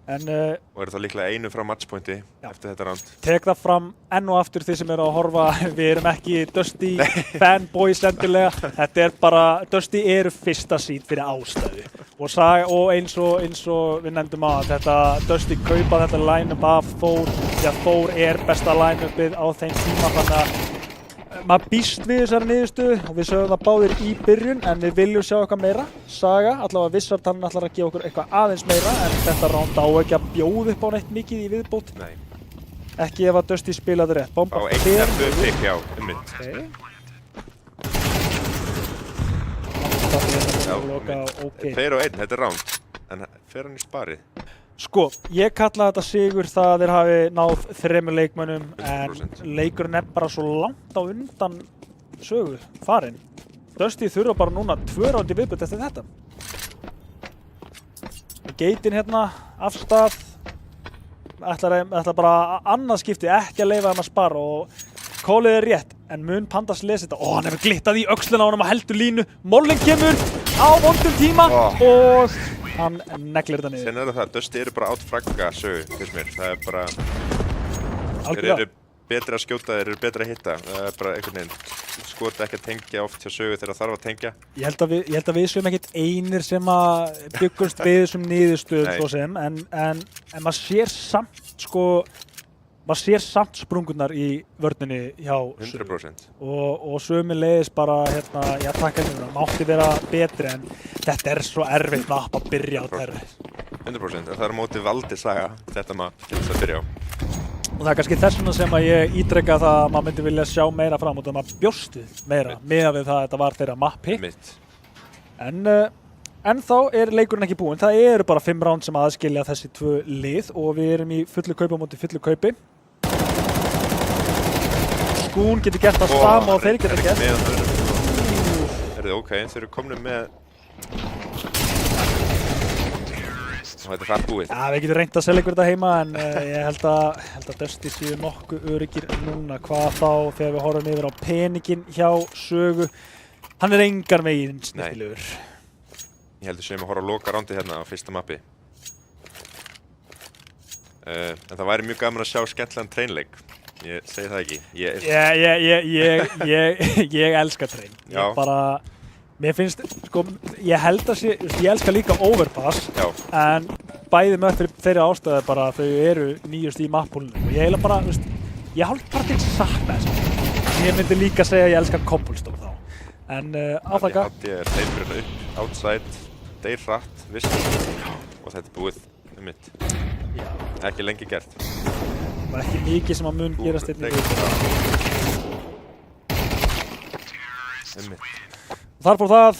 En Og eru þá líklega einu frá matchpointi eftir þetta round. tek það fram enn og aftur þið sem eru að horfa, við erum ekki Dusty fanboys endilega, þetta er bara, Dusty eru fyrsta seed fyrir ástæðu og eins og við nefndum að þetta Dusty kaupa þetta line-up af Thor, því að Thor er besta line-upið á þeim tíma, þannig að maður býst við þessari niðurstöðu og við sögum það báðir í byrjun en við viljum sjá eitthvað meira. Saga, allavega Wizard hann ætlar að gefa okkur eitthvað aðeins meira en þetta round á ekki að bjóða upp á neitt mikið í viðbót. Nei. Ekki ef að Dusty spilaði rétt. Bomba Á eitt eftir pick, já, einmitt. Okay. 2 og 1, þetta er round. En fer hann í sparið? Sko, ég kalla þetta sigur það að þeir hafi náð 3 leikmönnum 100%. en leikurinn er bara svo langt á undan sögu farinn. Dusty þurfa bara núna 2 ránd í viðbót eftir þetta. Geitin hérna, afstað, ætla bara annað skipti, ekki að leyfa þeim að spara og kólið er rétt, en mun Pandas lesi þetta. Hann hefur glittað í öxlina á honum að heldur línu, Mollin kemur á vondum tíma og hann neglir þetta niður. Sen er það, Dusty eru bara átfragga sögu, fyrst mér. Það er bara, þeir Algjörlega. eru betri að skjóta, þeir eru betri að hitta. Það er bara einhvern veginn, skota ekki að tengja oft hjá sögu þegar það þarf að tengja. Ég held að við séum ekkert einir sem að byggumst við þessum niðurstöðum svo sem, en maður sér samt, sko, maður sér samt sprungurnar í vörninni hjá Sögu. 100%. Og sömuleiðis bara, hérna, já takk hérna, mátti vera betri en þetta er svo erfitt mapp að byrja á þeirri. 100%, en það er á móti valdi saga, þetta maður til þess að byrja á. Og það er kannski þess vegna sem að ég ítreka það að maður myndi vilja sjá meira fram og það maður bjóst við meira meðan við það að þetta var þeirra mappi. Mitt. En þá er leikurinn ekki búinn. Það eru bara 5 round sem aðskilja þessi 2 lið og við erum í fullu kaupi á móti fullu kaupi. Skún getur gert það sama og þeir geta gert. Er þið ok, þeir eru komnir með... Og þetta er hratt búið. Já, við getum reynt að selja ykkur þetta heima en ég held að Dusty séu nokkuð öryggir núna. Hvað þá þegar við horfum yfir á peninginn hjá Sögu. Hann er engan veginn snirtilegur. Ég heldur sem að horfa á loka rándið hérna á fyrsta mappi. En það væri mjög gaman að sjá skemmtilegan treinleik. Ég segi það ekki. Ég elska trein. Já. Ég bara... Mér finnst, sko, ég held að ég elska líka overpass, en bæði með fyrir þeirra ástæðu bara þau eru nýjust í mappúlunum og ég eiginlega bara, veist, ég hálf bara til sakna þess. Ég myndi líka segja að ég elska cobblestone þá. En áþakka. Ég er hleypurinn upp, outside, deyr hratt, vissi, og þetta er búið um mitt. Já. Ekki lengi gert. Bara ekki mikið sem að mun gerast einnig við. Um mitt. Þar fór það,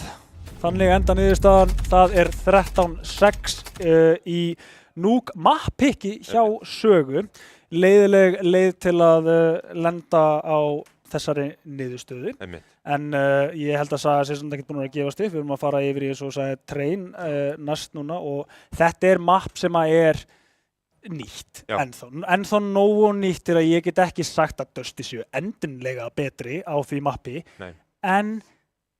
þannig enda niðurstaðan, það er 13-6 í Núk mappikki hjá Sögu. Leiðileg leið til að lenda á þessari niðurstöðu. Einmitt. En ég held að Saga sé svona ekkert búin að gefast upp. Við erum að fara yfir í, eins og sagði, Train næst núna og þetta er mapp sem að er nýtt ennþá nógu nýtt til að ég get ekki sagt að Dusty séu endinlega betri á því mappi. Nei. En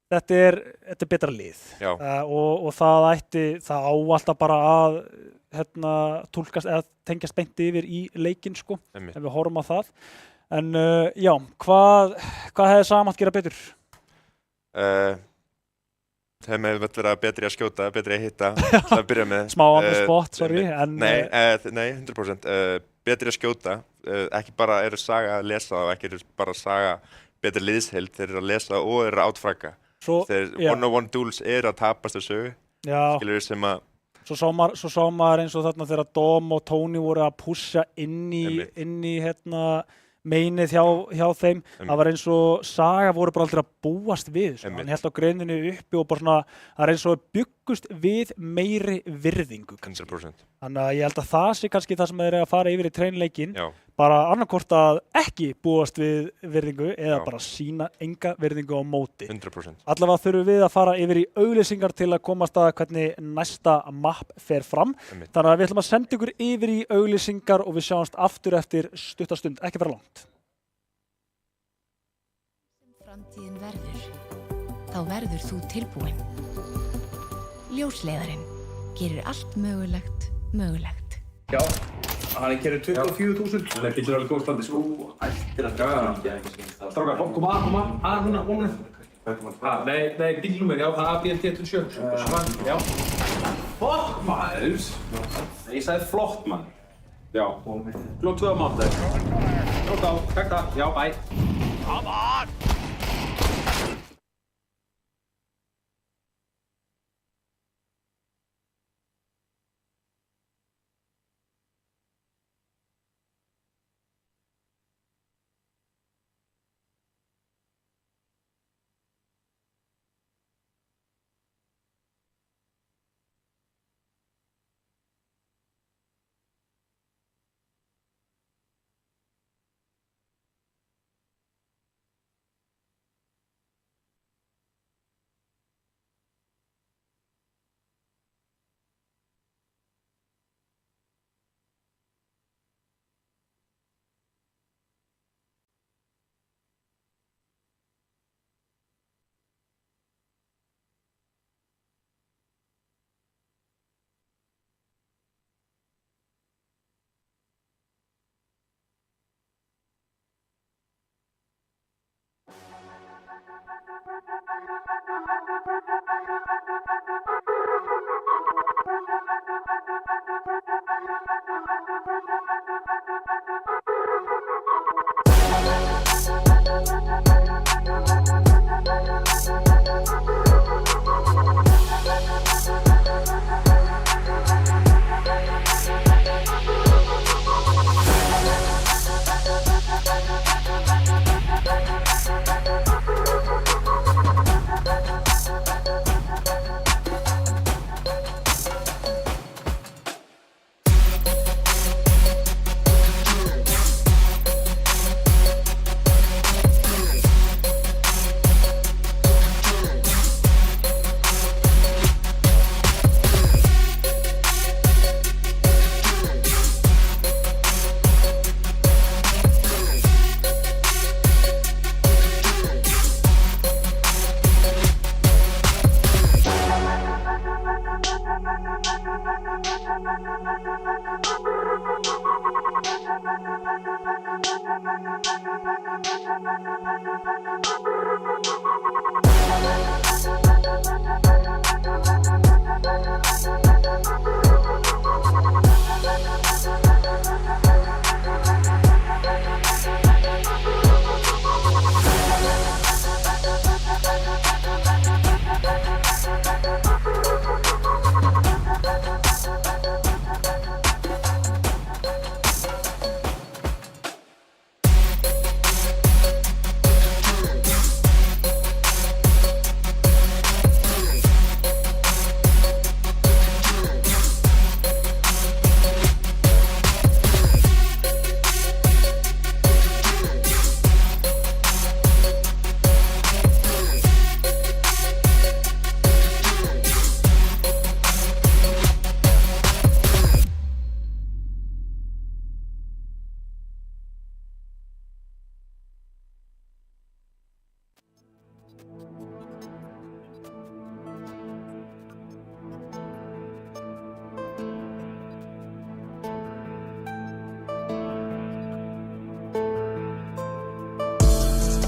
þetta er betra lið og það á alltaf bara að túlkast eða tengjast beint yfir í leikinn sko, ef við horfum á það. En já, hvað hefði Saga mátt gera betur? Þeim hefur verið betri að skjóta, betri að hitta, það byrja með. Smá on the spot, sorry. Nei, 100%. Betri að skjóta, ekki bara eru Saga að lesa það, ekki eru bara Saga betri liðsheild, þeir eru að lesa og eru að átfragga. Þeir one-on-one duels eru að tapast þessu, skilur sem að... Svo sá maður eins og þarna þegar Dom og Tony voru að pusha inn í meinið hjá þeim. Það var eins og Saga voru bara aldrei að búast við. Hann hélt á greininu uppi og bara svona, það er eins og byggust við meiri virðingu. 100%. Þannig að ég held að það sé kannski það sem þeir eru að fara yfir í treinleikin. Bara annarkvort að ekki búast við virðingu eða bara sína enga virðingu á móti. 100%. Allavega þurfum við að fara yfir í auglýsingar til að komast að hvernig næsta mapp fer fram. Þannig að við ætlum að senda ykkur yfir í auglýsingar og við sjáumst aftur eftir stutta stund, ekki vera langt. Framtíðin verður, þá verður þú tilbúinn. Ljósleiðarinn gerir allt mögulegt mögulegt. Já. Hann keyrði 24.000. Það getur alveg góð standi. Þú ættir að ganga. Strákar, koma núna. Nei, bílnúmer, já, það er ABLT27. Já. Flott, maður. Ég sagði flott, maður. Já. Klokk 2 á mánudag. Klokk á, takk það. Já, bye. Come on!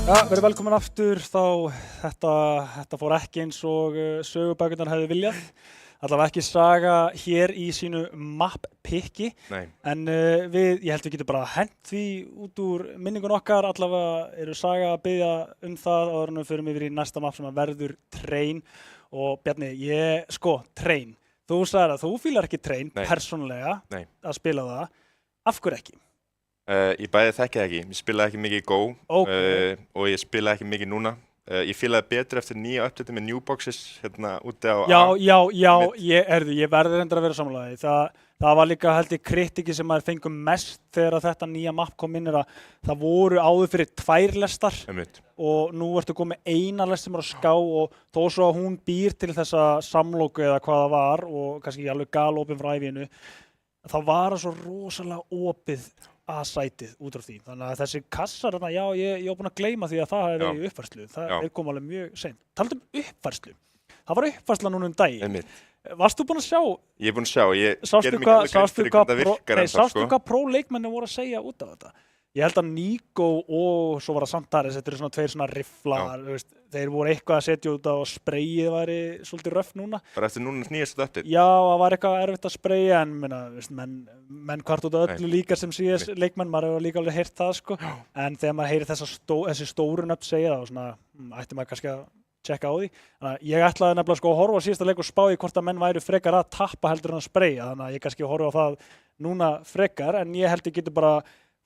Ja, verið velkomin aftur þetta fór ekki eins og sögubækurnar hefði viljað. Allavega ekki saga hér í sínu map-pikki. En ég held við getum bara hent því út úr minningun okkar. Allavega eru saga að biðja það áður en við förum yfir í næsta map sem verður Train. Og Bjarni, Train. Þú sagðir að þú fílar ekki Train persónulega að spila það. Af hverju ekki? Ég bæði þekki það ekki, ég spilaði ekki mikið í Go og ég spilaði ekki mikið núna. Ég fílaði betur eftir nýja uppdæti með New Boxes hérna úti á ég verður endur að vera sammálaði. Það var líka held ég kritiki sem maður fengum mest þegar þetta nýja map kom inn að það voru áður fyrir 2 lestar og nú ertu komið 1 lest sem á ská og þó svo að hún býr til þessa samloku eða hvað það var og kannski ekki alveg galopin frá ævinu, það var svo rosalega opið A-sætið út frá því. Þannig að þessi kassar, ég var búinn að gleyma því að það hefði verið í uppfærslu. Það kom alveg mjög seint. Taldum uppfærslu. Það var uppfærsla núna daginn. Varst þú búinn að sjá? Ég er búinn að sjá. Ég gerði mig alveg grein fyrir hvernig það virkar ennþá. Sástu hvað pro-leikmenni voru að segja út af þetta? Ég held að Nico og svo var það Santaris, þetta eru svona 2 svona rifflar, þeir voru eitthvað að setja út á og sprayið væri svolítið röff núna. Bara eftir núna nýjast þetta? Já, það var eitthvað erfitt að spraya en menn hvart út af öllu líka sem síðast leikmenn, maður hefur líka alveg heyrt það sko. En þegar maður heyrir þessi stóru nöfn segja það og svona, ætti maður kannski að tjekka á því. Ég ætlaði nefnilega að horfa á síðasta leik og spá í hvort að menn væru frekar að tappa heldur en að spraya, þannig að ég kannski horfa á það núna frekar, en ég held ég getur bara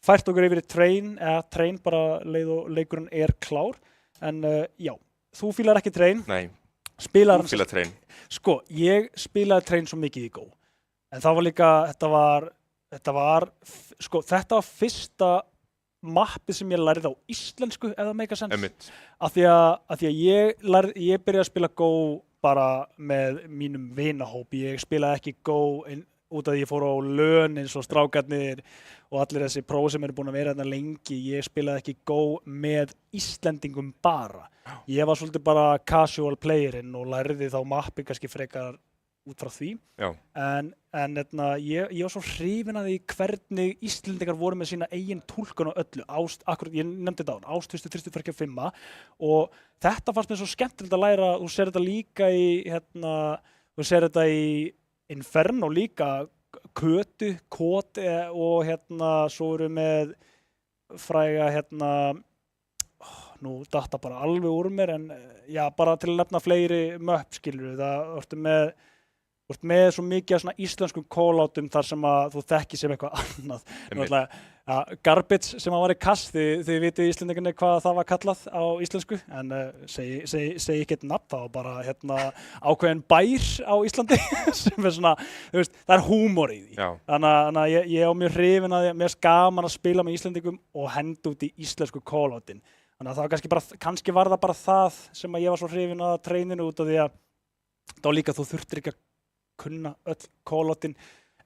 fært okkur yfir í Train bara leið og leikurinn klár. En já, þú fílar ekki Train. Nei, þú fílar Train. Sko, ég spilaði Train svo mikið í Go. En það var líka, þetta var fyrsta mappið sem ég lærði á íslensku, ef það make sense. Af því að ég byrjaði að spila Go bara með mínum vinahóp. Ég spilaði ekki Go út af því ég fór á LAN eins og strákarnir og allir þessi próf sem eru búin að vera hérna lengi. Ég spilaði ekki Go með Íslendingum bara. Ég var svolítið bara casual playerinn og lærði þá mappi kannski frekar út frá því. En ég var svo hrifinn af því hvernig Íslendingar voru með sína eigin túlkun á öllu. Akkurat, ég nefndi þetta á Ást 345 og þetta fannst mér svo skemmtilegt að læra. Þú sér þetta líka í Inferno líka, Kötu, Kot og svo eru með fræga nú datta bara alveg úr mér en já, bara til að nefna fleiri möpp skilur við, það ertu með svo mikið af svona íslenskum calloutum þar sem að þú þekkir sem eitthvað annað. Garbage sem var í kast, þið vitið Íslendingarnir hvað það var kallað á íslensku, en segi ekki eitt nafn, það var bara ákveðin bær á Íslandi sem svona, það húmor í því. Þannig að ég á mjög hrifinn að mér gaman að spila með Íslendingum og henda út í íslensku calloutin. Þannig að það var kannski var það bara það sem að ég var svo hrifinn að Traininu út af því að þá líka þú þurftir ekki að kunna öll calloutin.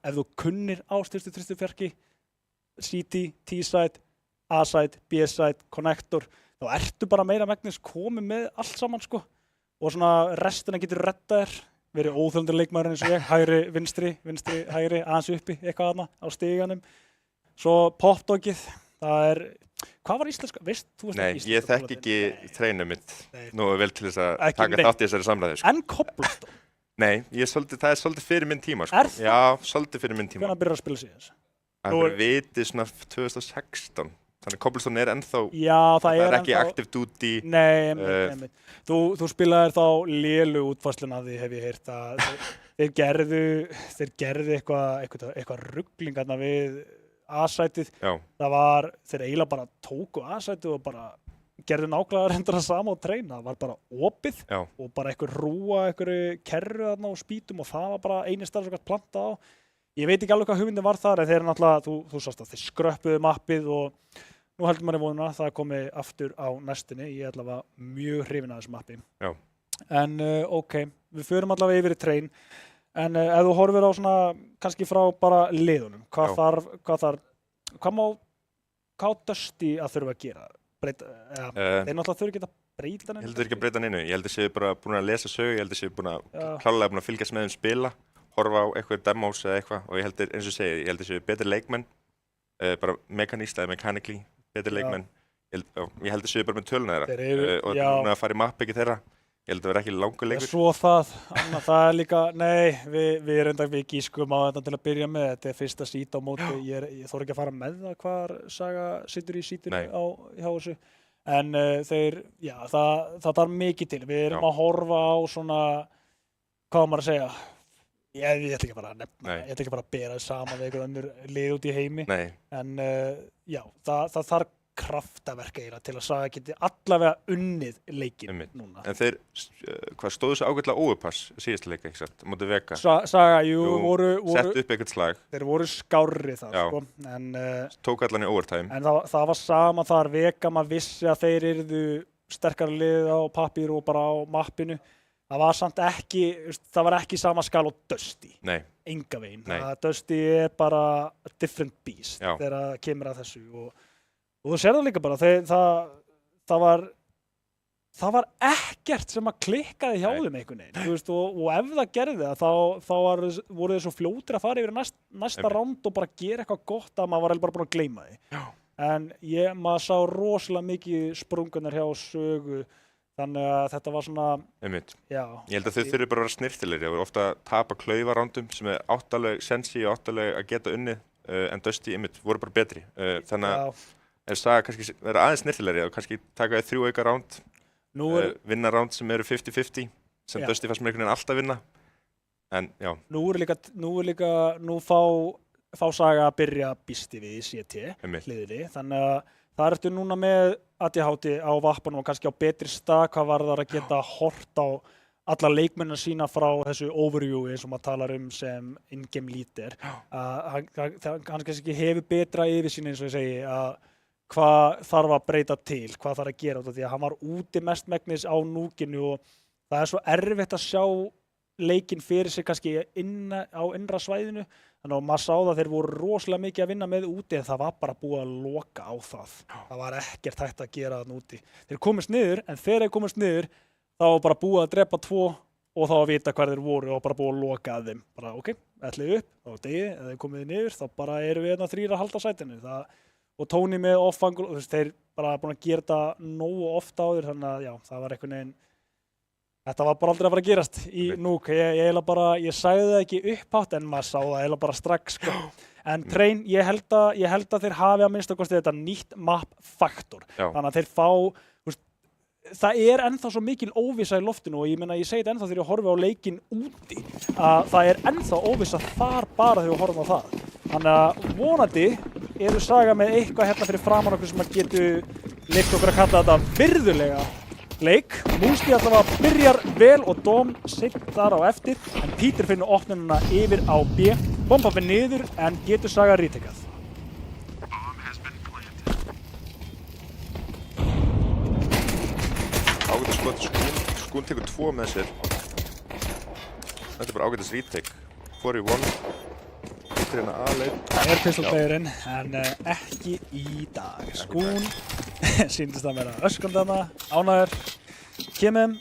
Ef þú kunnir Ást 345 CT, T-side, A-side, B-side, connector, þá ertu bara meira megnis komið með allt saman sko. Og svona restina getur reddað verið óþjóldur leikmaður eins og ég, hægri, vinstri, hægri, aðeins uppi, eitthvað þarna á stiganum. Svo popdogið, hvað var íslenska? Nei, ég þekki ekki Trainið mitt nú vel til þess að taka þátt í þessari samræðu. En Cobblestone? Nei, það svolítið fyrir minn tíma sko. Já, svolítið fyrir minn tíma. Hvenær byrjar að spila síðan? Það er vitið svona 2016. Þannig Cobblestone ennþá, það er ekki Active Duty. Nei, þú spilaðir þá lélu útfærsluna því hef ég heyrt að þeir gerðu eitthvað rugling þarna við A-sætið. Þeir eiginlega bara tóku A-sætið og bara gerðu nákvæmlega reyndar að sama á Train. Það var bara opið og bara einhver rúa, einhverju kerru þarna og spýtum og það var bara eini stað sem gætt plantað á. Ég veit ekki alveg hvað hugmyndin var þar, en þeir náttúrulega, þú sást að þeir skröppuðu mappið og nú heldur maður í vonuna að það komi aftur á næstunni. Ég er allavega mjög hrifinn af þessu mappi. En ok, við förum allavega yfir í Train. En ef þú horfir á svona, kannski frá bara liðunum, hvað á Dusty að þurfa að gera? Þeir náttúrulega þurfa ekki að breyta hann. Ég heldur ekki að breyta hann einu. Ég heldur séu bara búin að lesa sögu, ég heldur séu klálega búin að fylgjast með þeim spila, horfa á eitthvað demos eða eitthvað og ég heldur, eins og segið, ég heldur séu betri leikmenn, bara mekanískt eða mechanically betri leikmenn. Ég held að séu bara með töluna Þeir þeirra eru- og já. núna að fara í mappiki þeirra. Ég held að það vera ekki langur leikur. Svo annað, það er líka, nei, við gískum á þetta til að byrja með, þetta er fyrsta sít á móti, ég þarf ekki að fara með það hvar Saga situr í sítinu Nei. hjá þessu, en það þarf mikið til, við erum Já. að horfa á svona, hvað á maður að segja, ég ætla ekki að fara að nefna, Nei. ég ætla ekki að fara að bera saman við einhver önnur lið út í heimi, Nei, en það þarf kraftaverk eiginlega til að Saga geti allavega unnið leikinn Einmitt. núna. en þeir stóðu svo ágætlega óupass síðasta leika, ekki satt, móti Vega. Saga, jú, Jú, voru Sett upp eitthvað slag, þeir voru skárri þar, Já. sko, en tók allan í overtime. það var sama þar, Vega, maður vissi að þeir yrðu sterkara lið á pappír og bara á mappinu. Það var samt ekki, það var ekki sama skal og Dusty, Nei, enga veginn. Nei. Dusty er bara a different beast Já. þegar það kemur að þessu og þú sér það líka bara, það var ekkert sem að klikkaði hjá Nei. þeim einhvern veginn, þú veist, og ef það gerði það, þá voru þeir svo fljótir að fara yfir næsta Einmitt. ránd og bara gera eitthvað gott að maður var eiginlega bara búin að gleyma því. Já. En maður sá rosalega mikið sprungunar hjá Sögu, þannig að þetta var svona, einmitt. já. Ég held að þau þurfi bara að vera snirtilegri. Það voru ofta að tapa klaufarándum sem er áttaleg sensi og áttaleg að geta unnið, en Dusty, einmitt, voru bara betri. Þannig að ef Saga kannski vera aðeins snirtilegri og kannski taka 3 auka ránd, vinna ránd sem eru 50-50, sem Já. Dusty fannst mér einhvern veginn alltaf vinna. En já, Nú fá Saga að byrja býsti við í CT einmitt. hliðinni, þannig að það ertu núna með ADHD á vappanum og kannski á betri stað hvað varðar að geta hort á alla leikmennina sína frá þessu overviewi eins og maður talar sem in-game leader. Hann kannski hefur betra yfirsýn eins og ég segi að hvað þarf að breyta til, hvað þarf að gera út af því að hann var úti mestmegnis á núkinu og það er svo erfitt að sjá leikinn fyrir sig kannski á innra svæðinu. Þannig að maður sá það að þeir voru rosalega mikið að vinna með úti en það var bara búið að loka á það. Það var ekkert hægt að gera það úti. Þeir komist niður, en þegar þeir komist niður þá var bara búið að drepa 2 og þá að vita hver þeir voru og bara búið að loka að þeim. Bara ok, ætlið upp, þá var degið, ef þeir komið niður þá bara erum við 3 að halda sætinu. Og Tony með off-angle, þeir bara búin að gera þetta nógu ofta á þér, þannig að já, það var einhvern veginn. Þetta var bara aldrei að fara að gerast í Núk. Ég sagði það ekki upphátt en maður sá það eiginlega bara strax. Sko. En Train, ég held að þeir hafi að minnsta kosti þetta nýtt map faktor. Já. Þannig að þeir fá, það er ennþá svo mikil óvissa í loftinu og ég segi þetta ennþá þegar ég horfi á leikinn úti. Að það er ennþá óvissa þar bara þegar ég horfum á það. Þannig að vonandi eru Saga með eitthvað hérna fyrir framan okkur sem að getur leikt okkur að kalla þetta virðulega leik. Músti allavega byrjar vel og Dom sitt þar á eftir en Peter finnur opnununa yfir á B. Bomba fyrir niður en getur Saga retakað. Ágætis skot, Skún tekur 2 með sér. Þetta er bara ágætis retake. 4-1. Hittir hérna A-leið. Það er pistolplayerinn en ekki í dag. Skún sýndist að vera öskandana, ánægður, kemur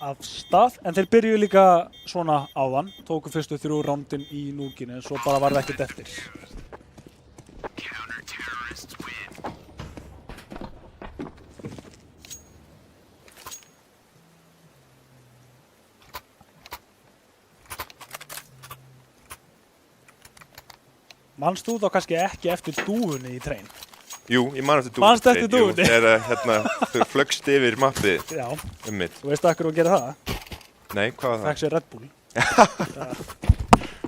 af stað en þeir byrjuðu líka svona áðan, tóku fyrstu 3 rándin í núkinu, svo bara var það ekkert eftir. Manst þú þá kannski ekki eftir dúfunni í Train? Jú, ég man eftir dúfunni. Manstu eftir dúfunni? Jú, þegar þau flöggst yfir mappið. Já. Einmitt. Þú veist akkur að gera það? Nei, hvað var það? Fekk sér Red Bull.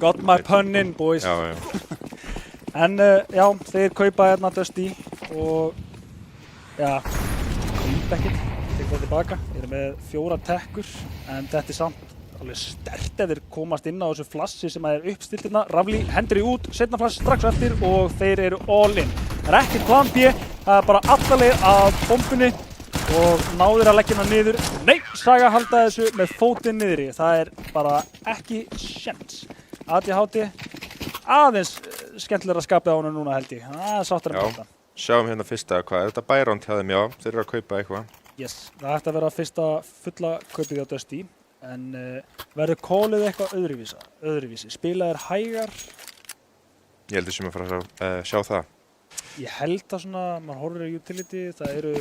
Got my pun in, boys. Já, já. En já, þeir kaupa hérna Dusty og já, kaupa ekkert, þeir koma tilbaka. Þeir eru með 4 tekkur en þetta er samt alveg sterkt ef þeir komast inn á þessu flassi sem er uppstilt hérna. Ravli hendur í út, setna flass strax eftir og þeir eru all in. Það er ekkert plan B, það er bara allalegir af bombunni og náður að leggja hérna niður. Nei, Saga halda þessu með fótinn niðri. Það er bara ekki sjens. ADHD, aðeins skemmtilega skapið á honum núna held ég. Það er sáttur með þetta. Sjáum hérna fyrsta, hvað er þetta bæránd hjá þeim, já, þeir eru að kaupa eitthvað. Yes, það ætti að vera fyrsta fulla kaupið hjá Dusty, en verður callið eitthvað öðruvísi. Spila þeir hægar? Ég heldur sem að fara að sjá það. Ég held að svona, maður horfir á utility, það eru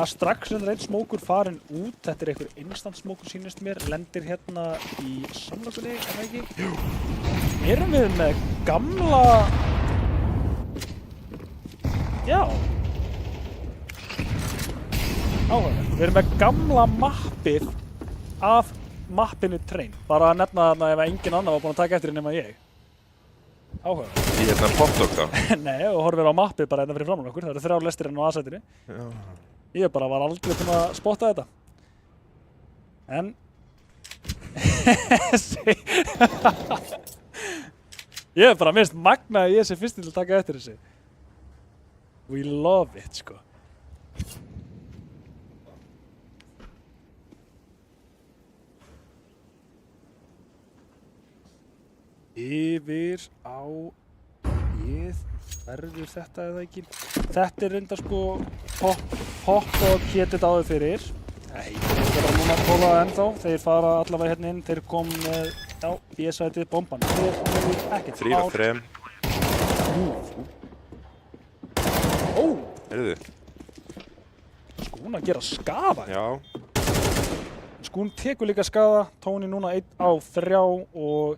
strax en einn smókur farin út, þetta er einhver instant smókur sýnist mér, lendir hérna í samlokunni, það ekki? Jú. Erum við með gamla... Já. Áhugaverð. Við erum með gamla mappið af mappinu Train. Bara að nefna þarna ef engin annar var búinn að taka eftir nema ég. Áhugaverð. Í hérna popdog þá? Nei, og horfir á mappið bara hérna fyrir framan okkur. Það eru 3 lestir hérna á A-sætinu. Ég bara var aldrei búinn að spotta þetta. En... Ég bara minnst magna að ég sé fyrst til að taka eftir þessi. We love it, sko. Yfir á verður þetta eða ekki. Þetta er reyndar sko Pop og hétið áður fyrir. Nei, þeir eru bara núna að kóla ennþá. Þeir fara allavega hérna inn. Þeir kom með, já, B-sætið bomban. Þeir eru ekkert 3 af 3. Ó! Heyrðu? Skún að gera skaða. Já. Skún tekur líka skaða. Tony núna 1 á 3 og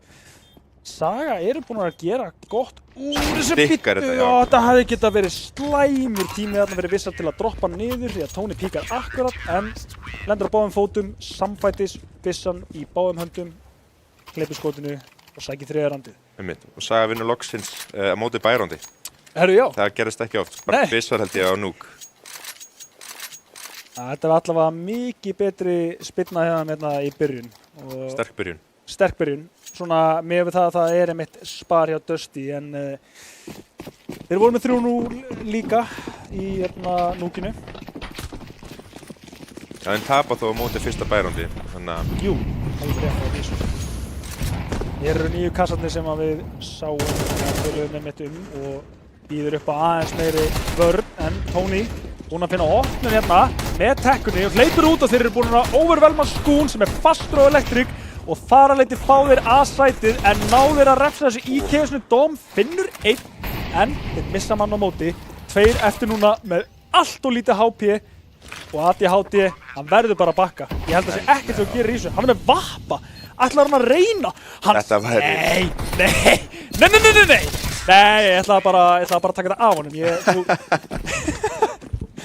Saga eru búin að gera gott úr þessu Stikkar bittu. þetta, já. Það hefði getað verið slæmur tími þarna verið vissar til að droppa niður því að Tony píkar akkurat en lendur á báðum fótum, samfætis, vissan í báðum höndum, hleypir skotinu og sækir 3. randið. Einmitt. Og Saga vinnur loksins á móti Bærandi. Herru, já. Það gerist ekki oft. Bara vissar held ég á núk. Þetta var allavega mikið betri spilna hérna í byrjun. Sterk byrjun. Sterk byrjun. Svona með það að það er einmitt spar hjá Dusty en þeir voru með 3-0 líka í núkinu. Já, en tapa þó á móti fyrsta Bærandi. Þannig að... Jú, það er rétt á því. Hér eru 9 kassarnir sem við sáum að töluðum einmitt og býður upp á aðeins meiri vörn en Tony búinn að finna opnun hérna með tekkunni og hleypur út og þeir eru búin að overvelma Skún sem er fastur á elektrik og þar að leiti fá þeir A-sætið en ná þeir að refsa þessu í keðusinu. Dóm finnur 1 en þeir missa mann á móti. 2 eftir núna með allt og lítið HP og ADHD, hann verður bara að bakka. Ég held að það sé ekkert sem að gera í þessu. Hann er með vappa. Ætlar hann að reyna? Þetta væri... Nei, ég ætlaði bara að taka þetta af honum.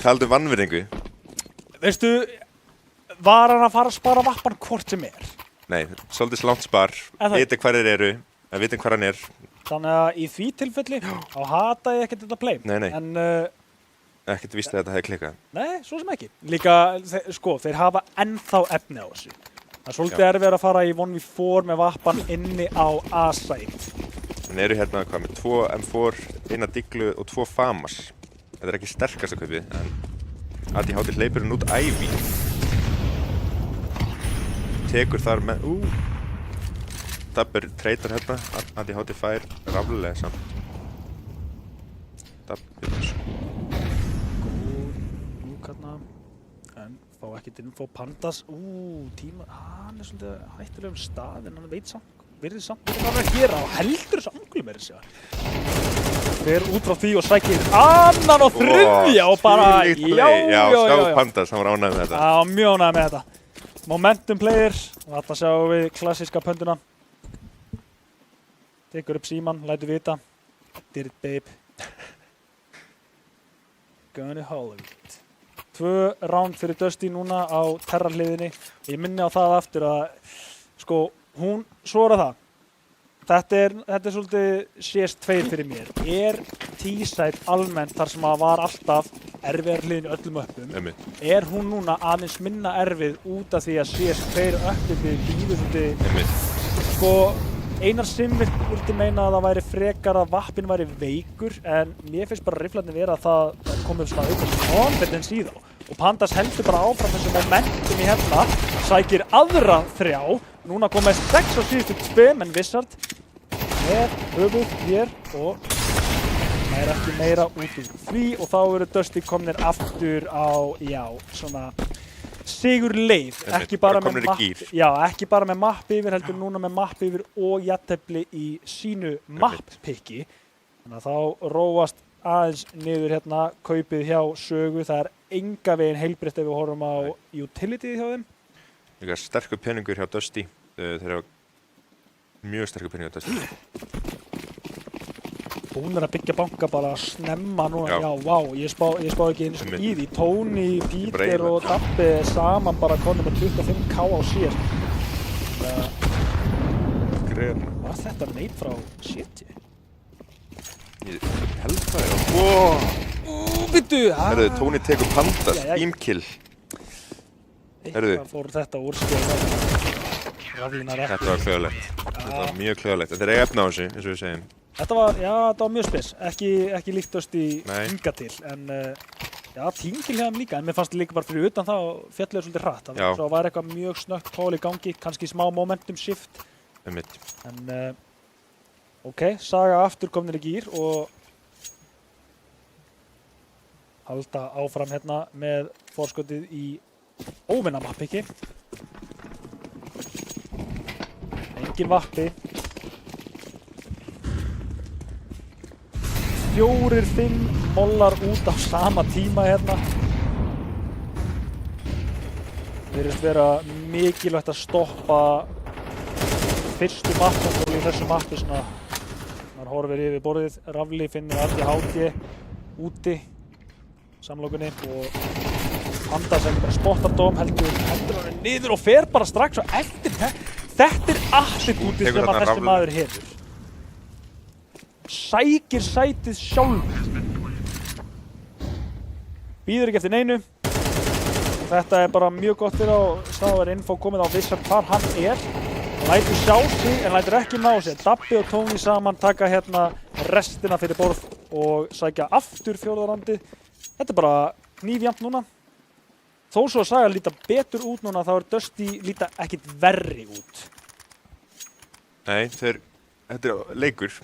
Taldu vannvirðingu? Veistu, var hann að fara að spara vappan hvort sem er? Nei, svolítið slátt spar, viti hvar þeir eru, en viti hvar hann er. Þannig að í því tilfelli, þá hata ég ekkert þetta play. Nei. En, ekkert víst að þetta hefði klikkað. Nei, svo sem ekki. Líka, þeir hafa ennþá efni á þessu. Það er svolítið erfið að fara í 1v4 með vappan inni á A-sæt. En eru hérna hvað með 2 M4, 1 Diglu og 2 Famas. Þetta er ekki sterkast að kaupi, en ADHD hleypur hann út Ivy. Tekur þar með, Dabber treytar hérna, ADHD fær raflega samt. Dabber. Góð núk hérna, en fá ekkert info. Pandas, tíma, hann er svolítið hættulegum stað en hann veit samt, virðið samt hvað hann er að gera og heldur þessu anglum er þessi. Fer út frá því og sækir annan og 3. og bara, já, sá Pandas, hann var ánægð með þetta. Já, mjög ánægð með þetta. Momentum player, og þarna sjáum við klassíska pönduna. Tekur upp síman, lætur vita. Did it, babe. Gonna Hollywood. 2 round fyrir Dusty núna á terrarhliðinni. Ég minni á það aftur að, hún svora það. Þetta er svolítið CS2 fyrir mér. Er T-side almennt þar sem að var alltaf erfiðar hliðin í öllum öppum? Er hún núna aðeins minna erfið út af því að CS2 öppum við líður svolítið? Einar Sim vildi meina að það væri frekar að vappin væri veikur en mér finnst bara riflarnir vera að það komið svona auðvitað confidence í þá. Og Pandas heldur bara áfram þessu momentum í hérna, sækir aðra 3. Núna komið 6 á síðustu 2 menn Wizard með höfuð hér og það er ekki meira út úr því og þá eru Dusty komnir aftur á, svona sigurleið, ekki bara með mapp yfir, heldur núna með mapp yfir og jafntefli í sínu mapp-picki. Þannig að þá róast aðeins niður hérna kaupið hjá Sögu. Það er enga veginn heilbrigt ef við horfum á utility hjá þeim. Líka sterkur peningur hjá Dusty. Þeir hafa mjög sterkur peningur hjá Dusty. Hún að byggja banka bara snemma núna. Já, vá, ég spá ekki eins og í því. Tony, Peter og Dabbi saman bara konum með 25k á sér. Var þetta neitt frá City? Ég held það, já. Wow! Bittu! Herðu, Tony tekur Pandas, teamkill. Eitthvað fór þetta úr skil. Þetta var klaugulegt. Þetta var mjög klaugulegt. En þeir eiga efna á þessu, eins og við segjum. Þetta var mjög spes. Ekki líktast í hinga til. En teamkill hefðum líka. En mér fannst það líka bara fyrir utan það og fjallið svolítið hratt. Það var eitthvað mjög snöggt call í gangi, kannski smá momentum shift. En ok, Saga aftur komnir í gír og halda áfram hérna með forskotið í óvinna mappiki. Engin vappi. 4-5 mollar út á sama tíma hérna. Virðist vera mikilvægt að stoppa fyrstu mappum í þessu mappi svona. Maður horfir yfir borðið, Rafli finnir ADHD úti samlokunni og Panda sem bara spottar Dóm, heldur hann niður og fer bara strax og eftir þetta er attitútið sem að þessi maður hefur. Sækir sætið sjálfur. Bíður ekki eftir neinu. Þetta er bara mjög gott fyrir á staðar info komið á vissar hvar hann er. Lætur sjá sig en lætur ekki ná sig. Dabbi og Tony saman taka hérna restina fyrir borð og sækja aftur fjórðarandið. Þetta er bara hnífjafnt núna. Þó svo að Saga líta betur út núna þá er Dusty líta ekkert verri út. Nei, þetta er leikur.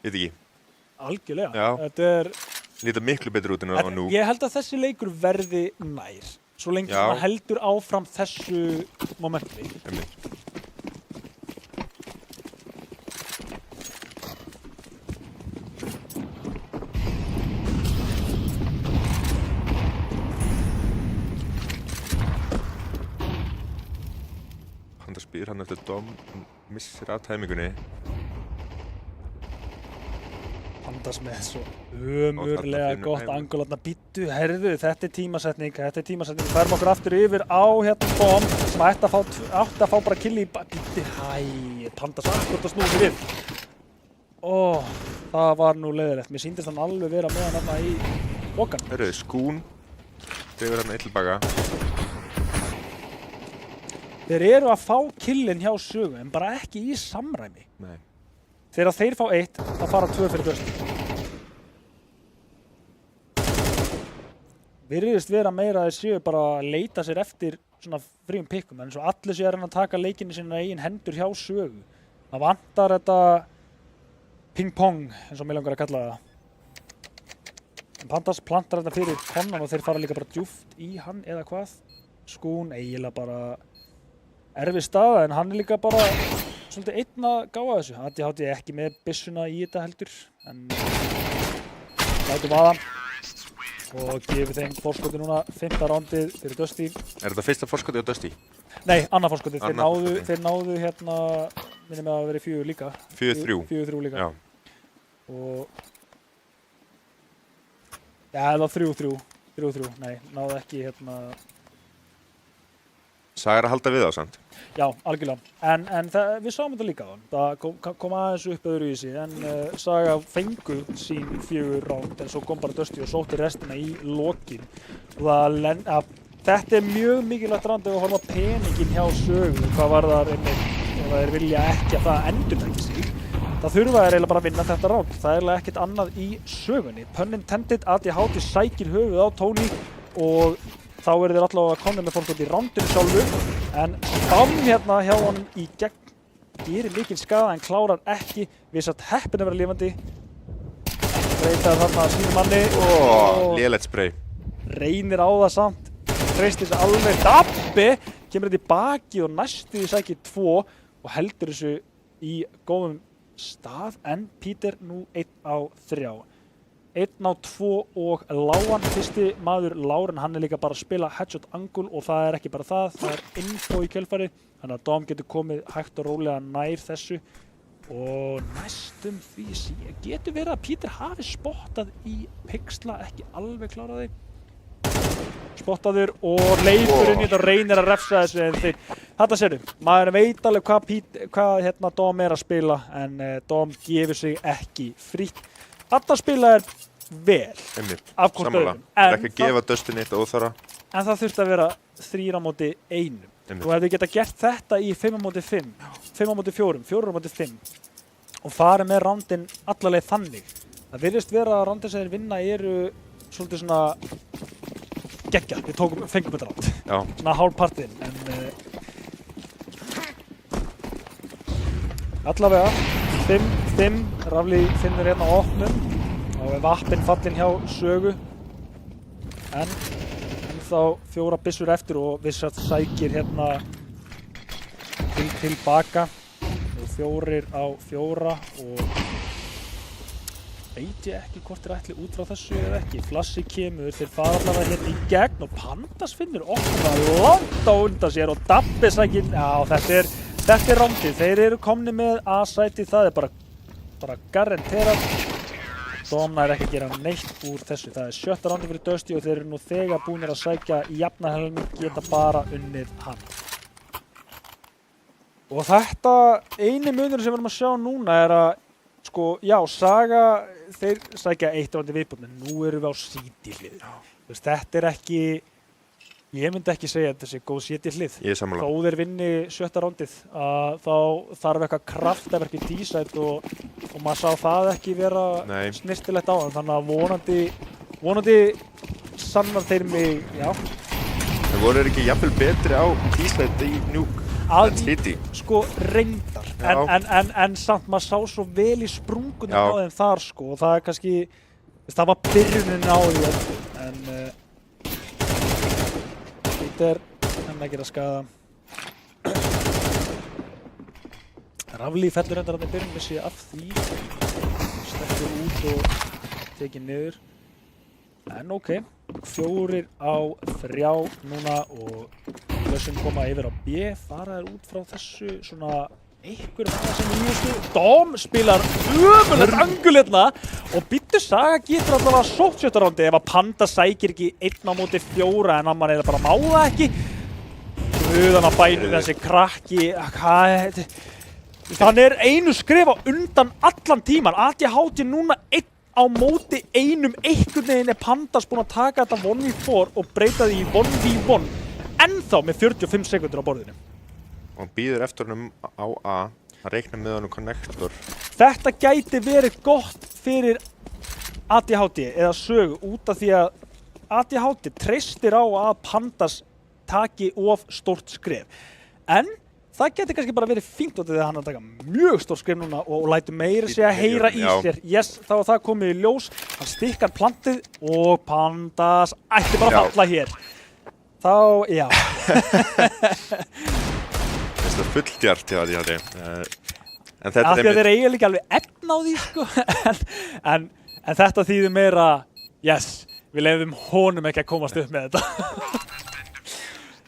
Ég veit ekki. Algjörlega. Já. Þetta er líta miklu betur út en á nú. Ég held að þessi leikur verði nær. Svo lengi sem maður heldur áfram þessu momenti. Panda spyr hann eftir Dom, hann missir af tæmingunni. Pandas með svo ömurlega gott angul þarna. Bíddu, herðu, þetta er tímasetning. Við færum okkur aftur yfir á hérna Dom sem átti að fá bara kill í bíddu. Pandas akkurat að snúa sig við. Það var nú leiðilegt. Mér sýndist hann alveg vera með hann þarna í bokan. Herðu, Skún dreifur hann eitt tilbaka. Þeir eru að fá killin hjá Sögu en bara ekki í samræmi. Nei. Þegar þeir fá 1, þá fara 2 fyrir Dusty. Virðist vera meira að þeir séu bara að leita sér eftir svona fríum pikkum, en eins og allir séu að taka leikinn í sína eigin hendur hjá Sögu. Það vantar þetta ping-pong, eins og mig langar að kalla það. En Pandas plantar þetta fyrir Conan og þeir fara líka bara djúpt í hann eða hvað. Skún eiginlega bara erfið staða, en hann er líka bara svolítið einn að gáða þessu. ADHD ekki með byssuna í þetta heldur, en lætum aða og gefið þeim forskoti núna 5. rándið fyrir Dusty. Er þetta fyrsta forskoti á Dusty? Nei, annað forskotið. Þeir náðu hérna, minnum að vera 4 líka. 4-3. 4-3 líka. Já. Og það var 3-3. 3-3, nei, náðu ekki hérna. Saga er að halda við á samt. Já, algjörlega. En við sáum þetta líka á hann. Það kom aðeins upp öðruvísi, en Saga fengu sín 4 ránd, en svo kom bara Dusty og sótti restina í lokin. Og þetta er mjög mikilvægt ránd ef við horfum á peningin hjá Sögu. Hvað var það einmitt, ef þeir vilja ekki að það endurtæki sig. Það þurfa þeir eiginlega bara að vinna þetta ránd. Það er eiginlega ekkert annað í Sögunni. Pun intended, ADHD sækir höfuð á Tony og þá eru þeir allavega komnir með fólk út í rándinu sjálfu, en Dom hérna hjá honum í gegn gerir mikinn skaða en klárar ekki. Við satt heppin að vera lifandi. Breytar þarna sínum manni og lélegt spray. Reynir á það samt. Treystir sig alveg. Dabbi kemur þetta í baki og næstu sækir 2 og heldur þessu í góðum stað, en Peter nú 1 á 3. 1 á 2 og Láan, fyrsti maður Láren, hann líka bara að spila headshot angle og það ekki bara það info í kjölfari, þannig að Dom getur komið hægt og rólega nær þessu og næstum því getur verið að Peter hafi spottað í pixla, ekki alveg kláraði. Spottaður og leifur inn í þetta og reynir að refsa þessu en þetta sérðu, maður veit alveg hvað Dom að spila en Dom gefur sig ekki frítt. Þetta spila vel af hvort öðrum. Ekki að gefa Dustin eitt óþara. En það þurfti að vera 3 á móti 1. Þú hefði getað gert þetta í 5 á móti 5, 5 á móti 4, 4 á móti 5 og farið með roundin alla leið þannig. Það virðist vera að roundin sem þeir vinna eru svolítið svona geggjað, við fengum þetta rátt. Svona hálfpartinn, en allavega 5, Rafli finnur hérna á opnum og vappinn fallinn hjá Sögu en þá 4 byssur eftir og Vissart sækir hérna tilbaka og 4 á 4 og veit ég ekki hvort þeir ætli út frá þessu eða ekki. Flassi kemur, þeir fara allavega hérna í gegn og Pandas finnur opna langt á undan sér og Dabbi sækir, já þetta er rándið, þeir eru komni með A-sæti, það er bara garanterað. Dom nær ekki að gera neitt úr þessu, það er 7. rándið fyrir Dusty og þeir eru nú þegar búinir að sækja jafnahelming, geta bara unnið hann. Og þetta eini munur sem við erum að sjá núna er að sko, já, Saga, þeir sækja 1 rándi viðbútt, en nú erum við á City hlið. Þetta er ekki, ég myndi ekki segja að þetta sé góð City hlið. Ég er sammála. Þó þeir vinni 7. rándið, þá þarf eitthvað kraftaverk í D-side og maður sá það ekki vera snirtilegt á hann, þannig að vonandi sannar þeir mig, já. Það voru ekki jafnvel betri á D-side í Nuke. Sko reyndar, en samt maður sá svo vel í sprungunum á þeim þar sko og það er kannski, það var byrjunin á því en Peter henni að gera skaða. Rafli fellur reyndar hann í byrjun, vissi af því, stekkur út og tekið niður, en ok, 4 á 3 núna og þessum koma yfir á B, fara þær út frá þessu svona einhverjum aðeins sem í nýjustu. Dom spilar ömurlegt angul hérna og Bittu Saga getur allavega sótt 7. rándi ef að Panda sækir ekki 1 á móti 4 en hann er bara má það ekki. Guðan að bænu þessi krakki, hann er einu skrif á undan allan tíman. ADHD núna 1 á móti 1 einhvern veginn er Pandas búinn að taka þetta 1v4 og breyta því í 1v1 ennþá með 45 sekundur á borðinu. Og hann býður eftir honum á A, hann reiknar með honum konnektor. Þetta gæti verið gott fyrir ADHD eða Sögu út af því að ADHD treystir á að Pandas taki of stórt skref. En það geti kannski bara verið fínt út af því að hann er að taka mjög stórt skref núna og lætur meira sig að heyra í sér. Yes, þá var það komið í ljós, hann stikkar plantið og Pandas ætti bara að falla hér. Þá, já. Það er fulldjart hjá ADHD. Af því að þeir eiga líka alveg efn á því, sko. en þetta þýðir meira, yes, við leyfum honum ekki að komast upp með þetta.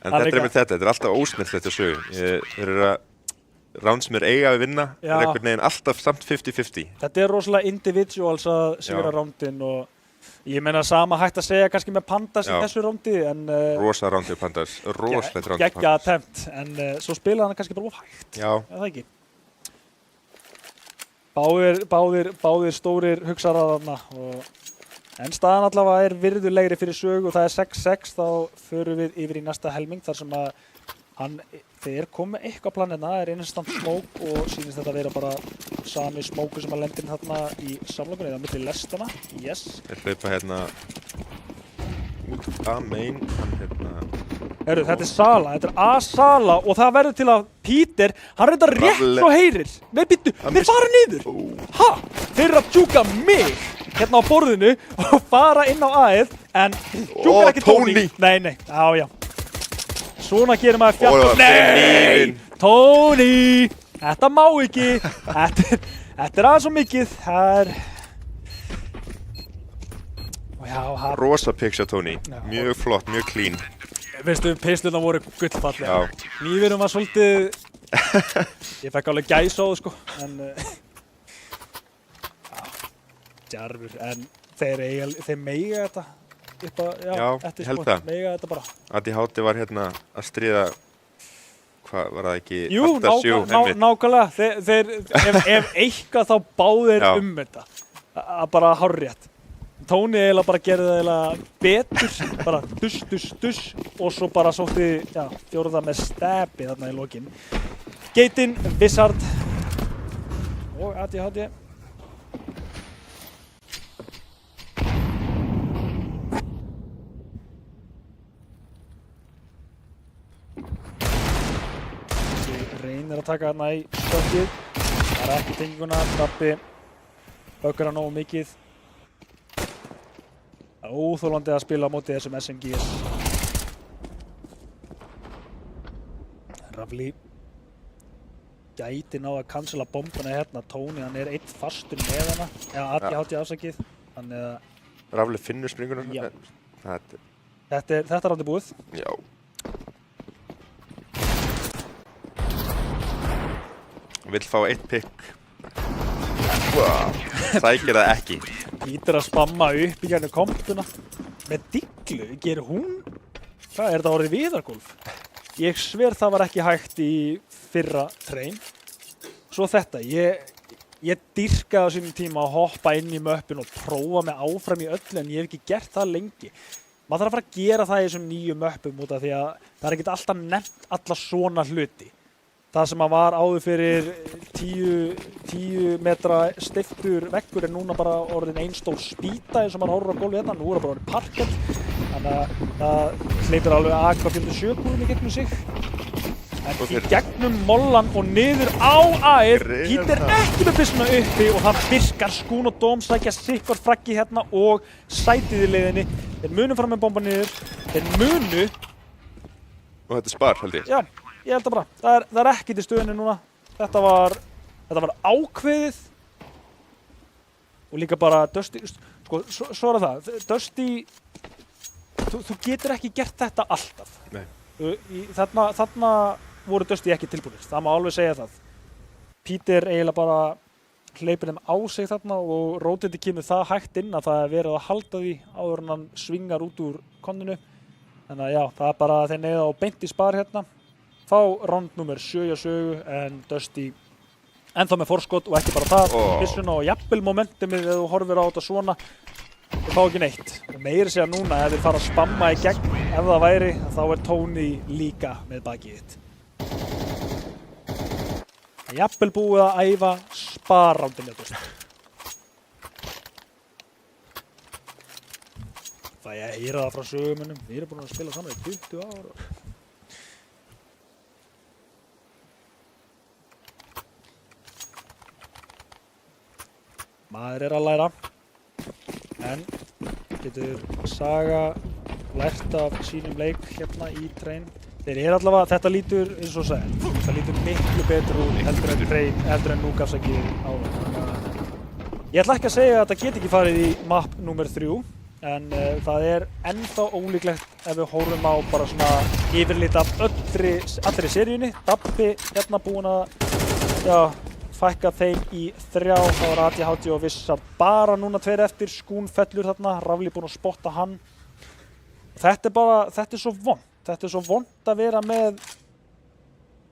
En þetta er alltaf ósmellilegt að Sögu. Þeir eru að round sem eiga að vinna, er einhvern veginn alltaf samt 50-50. Þetta er rosalega individuals að sigra roundin og ég meina sama hægt að segja kannski með Pandas í þessu rándi en rosa rándi Pandas, rosalegt rándi Pandas. Geggja attempt, en svo spilaði hann kannski bara of hægt. Já. Það ekki. Báðir stórir hugsarar þarna en staðan allavega er virðulegri fyrir Sögu og það er 6-6, þá förum við yfir í næsta helming þar sem að þeir komu eitthvað planina, það er instant smoke og sýnist þetta að vera bara sami smoke sem að lendir þarna í samlokunni eða milli lestana, yes. Þeir hlaupa hérna út að main, hann hérna. Þetta er Sala, þetta er A-Sala og það verður til að Peter, hann er þetta rétt frá heyrir. Nei, býttu, þeir fara niður. Ha? Þeir eru að djúka mig hérna á borðinu og fara inn á A-ið en djúkar ekki Tony. Nei, já. Svona gerir maður fjall. Nei! Tony! Þetta má ekki. Þetta er aðeins svo mikið. Já, Rosa picks á Tony. Já. Mjög flott, mjög clean. veistu, pisluna voru gullfallega. Já. Hnífurinn var svolítið, ég fekk alveg gæs á það sko, en djarfur, en þeir meiga þetta upp að, Já, eftir ég held sko, það. meiga þetta bara. ADHD var hérna að stríða, hvað var það ekki? Jú, einmitt. nákvæmlega, ef eitthvað þá báðir Já. þetta, að bara hárrétt. Tony eiginlega bara gerði það eiginlega betur, bara duss og svo bara sótti, fjórða með stepi þarna í lokin. Gaten, Wizard og ADHD. Reynir að taka þarna í stökkið, það er ekki tenginguna, Dabbi bökkur hann nógu mikið. Það er óþolandi að spila á móti þessum SMGs. Rafli gæti ná að cancela bombuna hérna. Tony, hann er einn fastur með hana. ADHD afsakið. Þannig að Rafli finnur springuna. Já. Þetta þetta er aldrei búið. Já. Vill fá eitt pick. Sækir það ekki. Pítur að spamma upp í gærnu kompuna. Með diglu, gerir hún? Hvað er þetta orðið viðargólf? Ég sver það var ekki hægt í fyrra train. Svo þetta, ég dýrkaði á sínum tíma að hoppa inn í möppin og prófa mig áfram í öllu en ég hef ekki gert það lengi. Maður þarf að fara að gera það í þessum nýju möppum út af því að það er ekkert alltaf nefnt alla svona hluti. Það sem var áður fyrir 10 metra steiftur veggur er núna bara orðin ein stór spýta eins og maður horfir á gólfið hérna. Nú er það bara orðin parkett. Þannig að það hleypir alveg AK-47 kúlum í gegnum sig. En í gegnum mollan og niður á æð. Pítur ekki með byssuna uppi og það virkar. Skún og Dóm sækja sikkvart fraggi hérna og sætið í leiðinni. Þeir munu fram með bomba niður. Þeir munu. Og þetta er spar, held ég. Já. Ég held að bara, það er ekkert í stöðunni núna. Þetta var ákveðið og líka bara Dusty, sko, svo er það, Dusty, þú getur ekki gert þetta alltaf. Nei. Þarna voru Dusty ekki tilbúinir, það má alveg segja það. Pítur eiginlega bara hleypir þeim á sig þarna og rótindi kemur það hægt inn að það er verið að halda því áður en hann svingar út úr konninu. Þannig að já, það er bara þeir neyða og beint í spar hérna. Fá round nummer 7 á sögu en Dusty ennþá með forskot og ekki bara það, byssuna og jafnvel momentumið ef þú horfir á þetta svona þau fá ekki neitt. Og meiri segja núna ef þeir fara að spamma í gegn ef það væri, þá er Tony líka með bakið þitt. Jafnvel búið að æfa sparrándin hjá Dusty. Það ég heyra það frá sögumunum, við erum búin að spila saman í 20 ára. Maður er að læra, en getur Saga lært af sínum leik hérna í train. Þeir eru allavega, þetta lítur, eins og sagði, það lítur miklu betur út heldur en train, heldur en núkafsækið áður. Ég ætla ekki að segja að þetta get ekki farið í map nummer 3, en það er ennþá ólíklegt ef við horfum á bara svona yfirlit af allri seríunni. Dabbi hérna búinn að, fækka þeim í 3, þá var ADHD og Wizard bara núna 2 eftir, Skún fellur þarna, Rafli búinn að spotta hann. Þetta er svo vont. Þetta er svo vont að vera með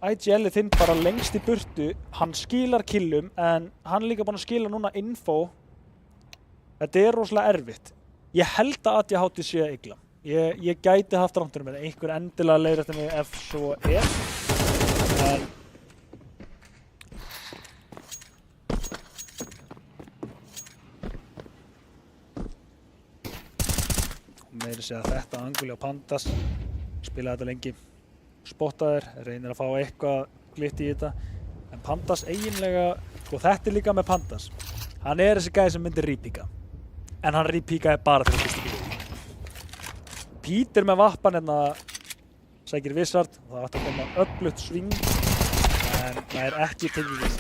IGL-ið þinn bara lengst í burtu. Hann skilar killum en hann er líka búinn að skila núna info. Þetta er rosalega erfitt. Ég held að ADHD sé að ygla. Ég gæti haft rántunum með einhver endilega leiðir eftir mig ef svo er. En meiri segja þetta anguli á Pandas, spilaði þetta lengi, spottaðir, reynir að fá eitthvað glitt í þetta, en Pandas eiginlega, sko þetta er líka með Pandas, hann er þessi gæði sem myndir repeaka, en hann repeakaði bara fyrir fyrstu bíl. Pítur með vappan hérna sækir Wizard, það ætti að koma öflugt sving, en það er ekki tengingin.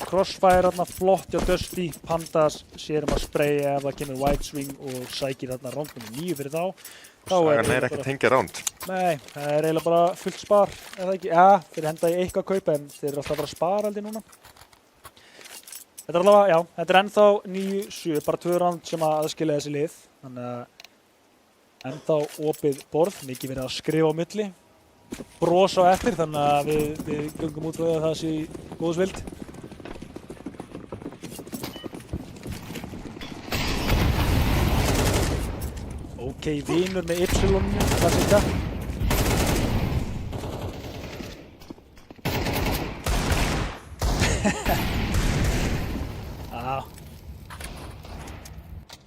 Crossfire þarna flott hjá Dusty, Pandas sér að spraya ef það kemur White Swing og sækir þarna round nummer 9 fyrir þá. Sagan er ekki að tengja round. Nei, það er eiginlega bara fullt spar, eða ekki? Ja, þeir henda í eitthvað kaupa en þeir eru alltaf bara að spara held ég núna. Þetta er allavega, já, þetta er ennþá 9-7, bara 2 round sem að aðskilja þessi lið. Þannig að ennþá opið borð, mikið verið að skrifa á milli. Bros á eftir, þannig að við göngum út frá því að það sé góðsvild. Ok, vinur með Ypsilonu, klassika.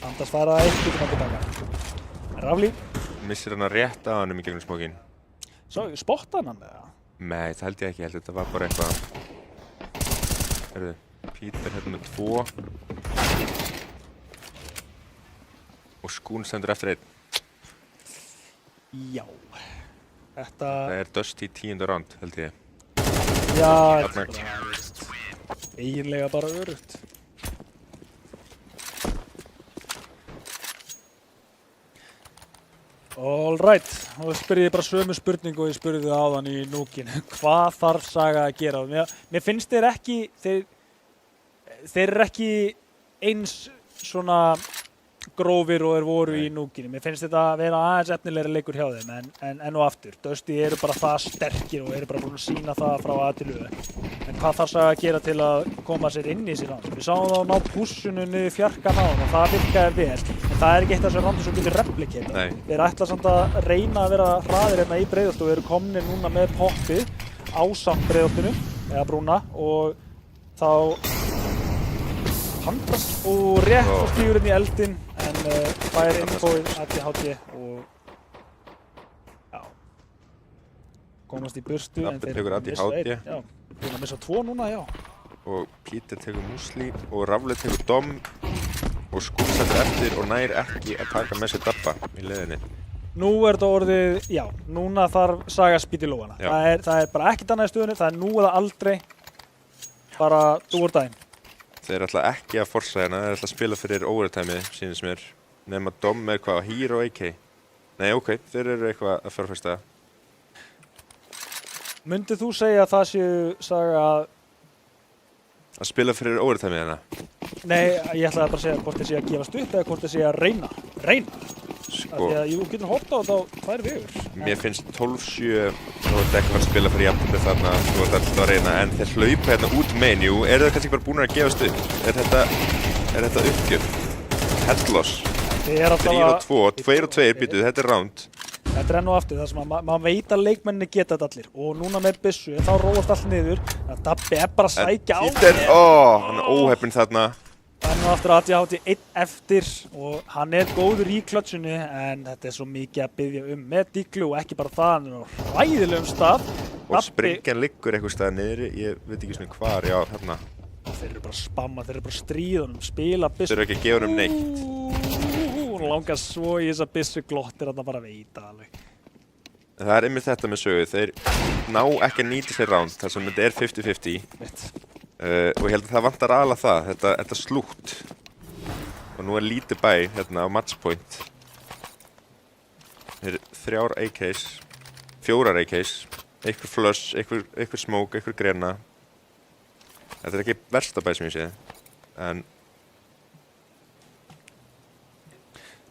Andast fara eitthvað til að tilbaka. Rafli. Missir hann að rétta á hannum í gegnum smókin. Svo, spotta hann eða? Nei, það held ég ekki, þetta var bara eitthvað. Herðu, Peter hérna með 2. Og Skún stendur eftir 1. Já. Þetta... Það er Dusty 10. round, held ég. Já, þetta er bara eiginlega bara örugt. Alright, og spurði ég bara sömu spurningu og ég spurði þið áðan í núkinu. Hvað þarf Saga að gera? Mér finnst þeir ekki, þeir eru ekki eins svona grófir og þeir voru í núkinu. Mér finnst þetta að vera aðeins efnilegri leikur hjá þeim en og aftur. Dusty eru bara það sterkir og eru bara búin að sýna það frá A til U. En hvað þarf Saga að gera til að koma sér inn í þessi round? Við sáum þá ná pushinu niður fjarkan á hann og það virkaði vel. En það er ekki eitt af þessu roundu sem getur replikata. Þeir ætla samt að reyna að vera hraðir hérna í Breiðholt og eru komnir núna með poppið ásamt Breiðholtinu, eða brúna, og þá Pandas og rétt og stígur inn í eldinn en fær infóið ADHD og já, komast í burtu en þeir tekur ADHD. Já, búin að missa 2 núna, já. Og Peter tekur Musli og Rafli tekur Dom og Skún stendur eftir og nær ekki að taka með sér Dabba í leiðinni. Nú er þetta orðið, já, núna þarf Saga að spýta í lófana. Það er bara ekkert annað í stöðunni, það er nú eða aldrei, bara do or die. Þeir ætla ekki að forsa hérna, þeir ætla að spila fyrir overtime, sýnist mér. Nefn að Dom er hvað, Hero AK? Nei, ok, þeir eru eitthvað að fjárfesta. Myndið þú segja að það séu Saga að spila fyrir overtime hérna? Nei, ég ætlaði bara að segja hvort þeir séu að gefast upp eða hvort þeir séu að reyna. Sko, af því að jú, getur hoppað á þetta á 2 vikur. Mér finnst 12-7 þú ert ekki að spila fyrir jafntöfli þarna, þú ert alltaf að reyna, en þeir hlaupa hérna út menu, eru þeir kannski bara búin að gefast upp? Er þetta uppgjöf? Headloss? 3-2, 2-2 býtuð, þetta er round. Þetta er enn og aftur, það sem að maður veit að leikmenninni geta þetta allir og núna með byssu, þá róast allt niður, að Dabbi er bara að sækja á Peter, hann er óheppinn þarna. Enn og aftur ADHD 1 eftir og hann er góður í klötsinu en þetta er svo mikið að biðja með Díklu og ekki bara það, hann er á hræðilegum stað. Og sprengjan liggur eitthvað stað niðri, ég veit ekki svona hvar, já, hérna. Þeir eru bara að spamma, þeir eru bara að stríða honum, spila byssu. Þeir eru ekki að gefa honum neitt. Hún langar svo í þessa byssu glottir að það bara veita alveg. Það er einmitt þetta með sögu, þeir ná ekki að nýta sér round þar sem þetta er 50-50. Og ég held að það vantar aðalega þetta slútt. Og nú er lítið bæ hérna á matchpoint. Þeir eru 3 AKs, 4 AKs, einhver flush, einhver smoke, einhver grena. Þetta er ekki versta bæ sem ég sé, en...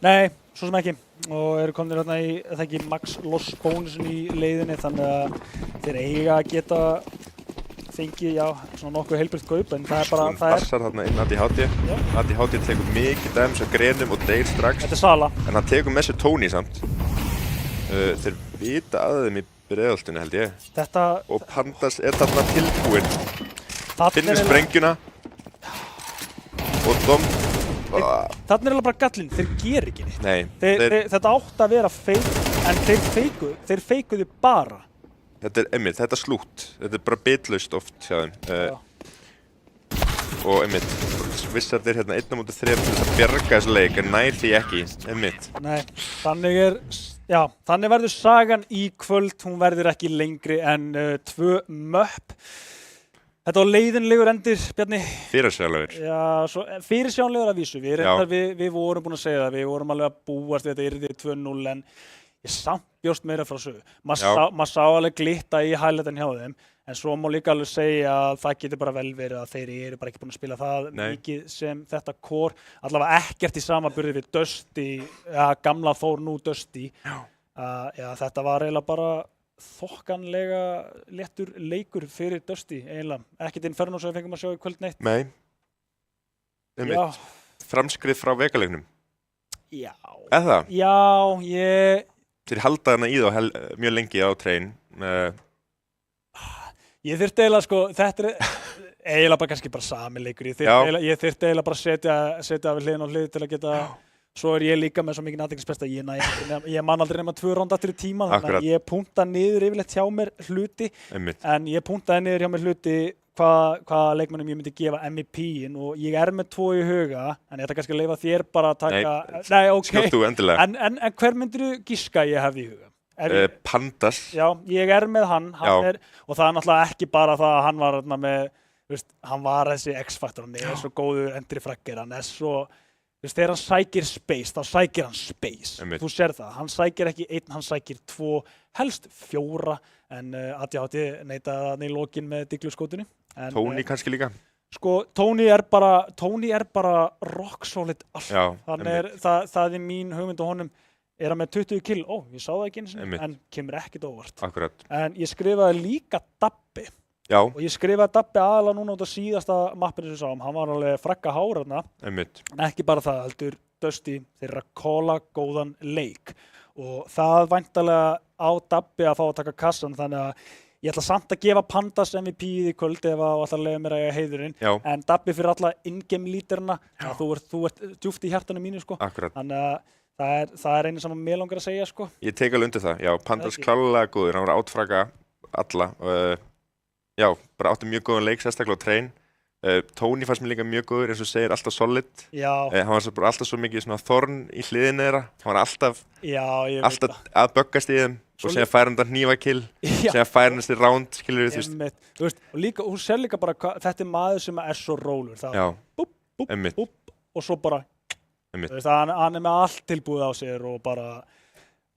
Nei, svo sem ekki. Og eru komnir hérna í, það ekki, max loss bónusin í leiðinni, þannig að þeir eiga að geta fengið, já, svona nokkuð heilbrigt kaup, en það er bara, það er... Passar þarna inn ADHD. ADHD tekur mikið dæmis af grenum og deyr strax. Þetta er Sala. En hann tekur með sér Tony samt. Þeir vita að þeim í Breiðholtinu, held ég. Þetta... Og Pandas er þarna tilbúinn. Finnur sprengjuna. Og Dom... Þarna er alveg bara gallinn, þeir ger ekki neitt. Nei. Þetta átti að vera fake, en þeir feikuðu bara. Þetta er einmitt, þetta er slútt. Þetta er bara bitlaust oft hjá þeim. Og einmitt, vissar þeir hérna 1-3 til þess að bjarga þessu leik, en nær því ekki, einmitt. Nei, þannig verður sagan í kvöld, hún verður ekki lengri en 2 möpp. Þetta var leiðinlegur endir, Bjarni. Fyrirsjáanlegur. Já, fyrirsjáanlegur að vísu. Við vorum búin að segja það, við vorum alveg að búast við þetta yrði 2-0 en ég samt bjóst meira frá sögu. Maður sá alveg glitta í highlightin hjá þeim, en svo má líka alveg segja að það getur bara vel verið að þeir eru bara ekki búin að spila það mikið sem þetta core. Allavega ekkert í samanburði við Dusty, gamla Þór nú Dusty. Já, þetta var eiginlega bara þokkanlega léttur leikur fyrir Dusty eiginlega. Ekkert Inferno sem við fengum að sjá í kvöld neitt. Nei. Framskrið frá vegaleiknum. Já. Eða? Já, Þeir halda hana í þá mjög lengi á train. Ég þyrfti eiginlega sko, þetta eiginlega bara kannski bara sami leikur. Ég þyrfti eiginlega bara setja við hliðin á hlið til að geta, svo ég líka með svo mikið athyglisbrest að ég man aldrei nema 2 ránd aftur í tíma, þannig að ég punkta niður yfirleitt hjá mér hluti, en ég punktaði niður hjá mér hluti hvaða leikmönnum ég myndi gefa MVP-in og ég með 2 í huga, en ég ætla kannski að leyfa þér bara að taka... Nei, ok. Skjóttu endilega. En hver myndirðu giska ég hefði í huga? Pandas. Já, ég með hann og það náttúrulega ekki bara það að hann var með, hann var þessi X-faktor, hann svo góður endri fraggir, hann svo, þegar hann sækir space, þá sækir hann space. Þú sér það, hann sækir ekki 1, hann sækir 2, helst 4, en ADHD neitaði að í lokin með digluskotinu. Tony kannski líka. Sko, Tony er bara rock solid alltaf. Þannig það mín hugmynd og honum er hann með 20 kill. Ég sá það ekki einu sinni, en kemur ekkert óvart. Akkurat. En ég skrifaði líka Dabbi. Já. Og ég skrifaði Dabbi aðalega núna út á síðasta mappinu sem sáum. Hann var alveg frakka hár þarna. En ekki bara það, heldur Dusty þeirra kóla góðan leik. Og það væntanlega á Dabbi að fá að taka kassan, þannig að ég ætla samt að gefa Pandas MVP-ið í kvöld ef að ætla að leyfa mér að eiga heiðurinn. En Dabbi fyrir alla in-game líterna, þú ert djúpt í hjartanu mínu, sko. Akkurat. Þannig að það er einu sem mér langar að segja, sko. Ég tek alveg undir það, já, Pandas klárlega góður, hann var átfraka alla. Já, bara átti mjög góðan leik, sérstaklega á train. Tony fannst mér líka mjög góður, eins og segir, alltaf solid. Já. Hann var bara alltaf svo mikið svona þorn í hliðinu þeirra. Hann var alltaf að böggast í þeim og segja færa hann hnífakill, segja færa hann þessi round, skilur við, þú veist. Og líka, hún sér líka bara, þetta er maður sem er svo rólur. Já, búp, og svo bara, þú veist, hann er með allt tilbúið á sér og bara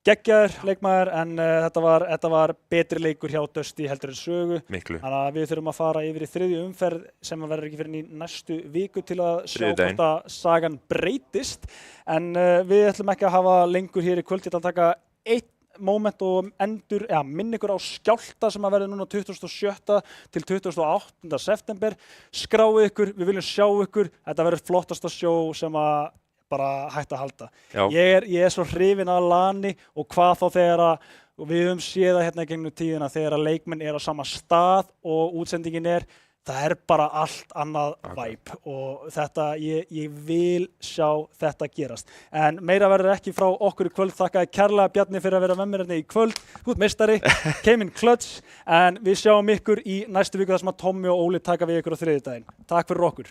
geggjaður leikmaður, en þetta var betri leikur hjá Dusty heldur en sögu. Miklu. Þannig að við þurfum að fara yfir í 3. umferð sem verður ekki fyrir í næstu viku til að sjá hvort að sagan breytist. En við ætlum ekki að hafa lengur hér í kvöld, ég ætla að taka 1 moment og minn ykkur á Skjálta sem að verður núna 27. til 28. september. Skráið ykkur, við viljum sjá ykkur, þetta verður flottasta sjó sem að bara hægt að halda. Ég er svo hrifinn af LAN-i og hvað þá þegar að við höfum séð það hérna í gegnum tíðina þegar að leikmenn á sama stað og útsendingin það er bara allt annað vibe og þetta, ég vil sjá þetta gerast. En meira verður ekki frá okkur í kvöld. Þakkaði kærlega Bjarni fyrir að vera með mér hérna í kvöld. Þú ert meistari, came in clutch, en við sjáum ykkur í næstu viku þar sem að Tommi og Óli taka við ykkur á þriðjudaginn. Takk fyrir okkur.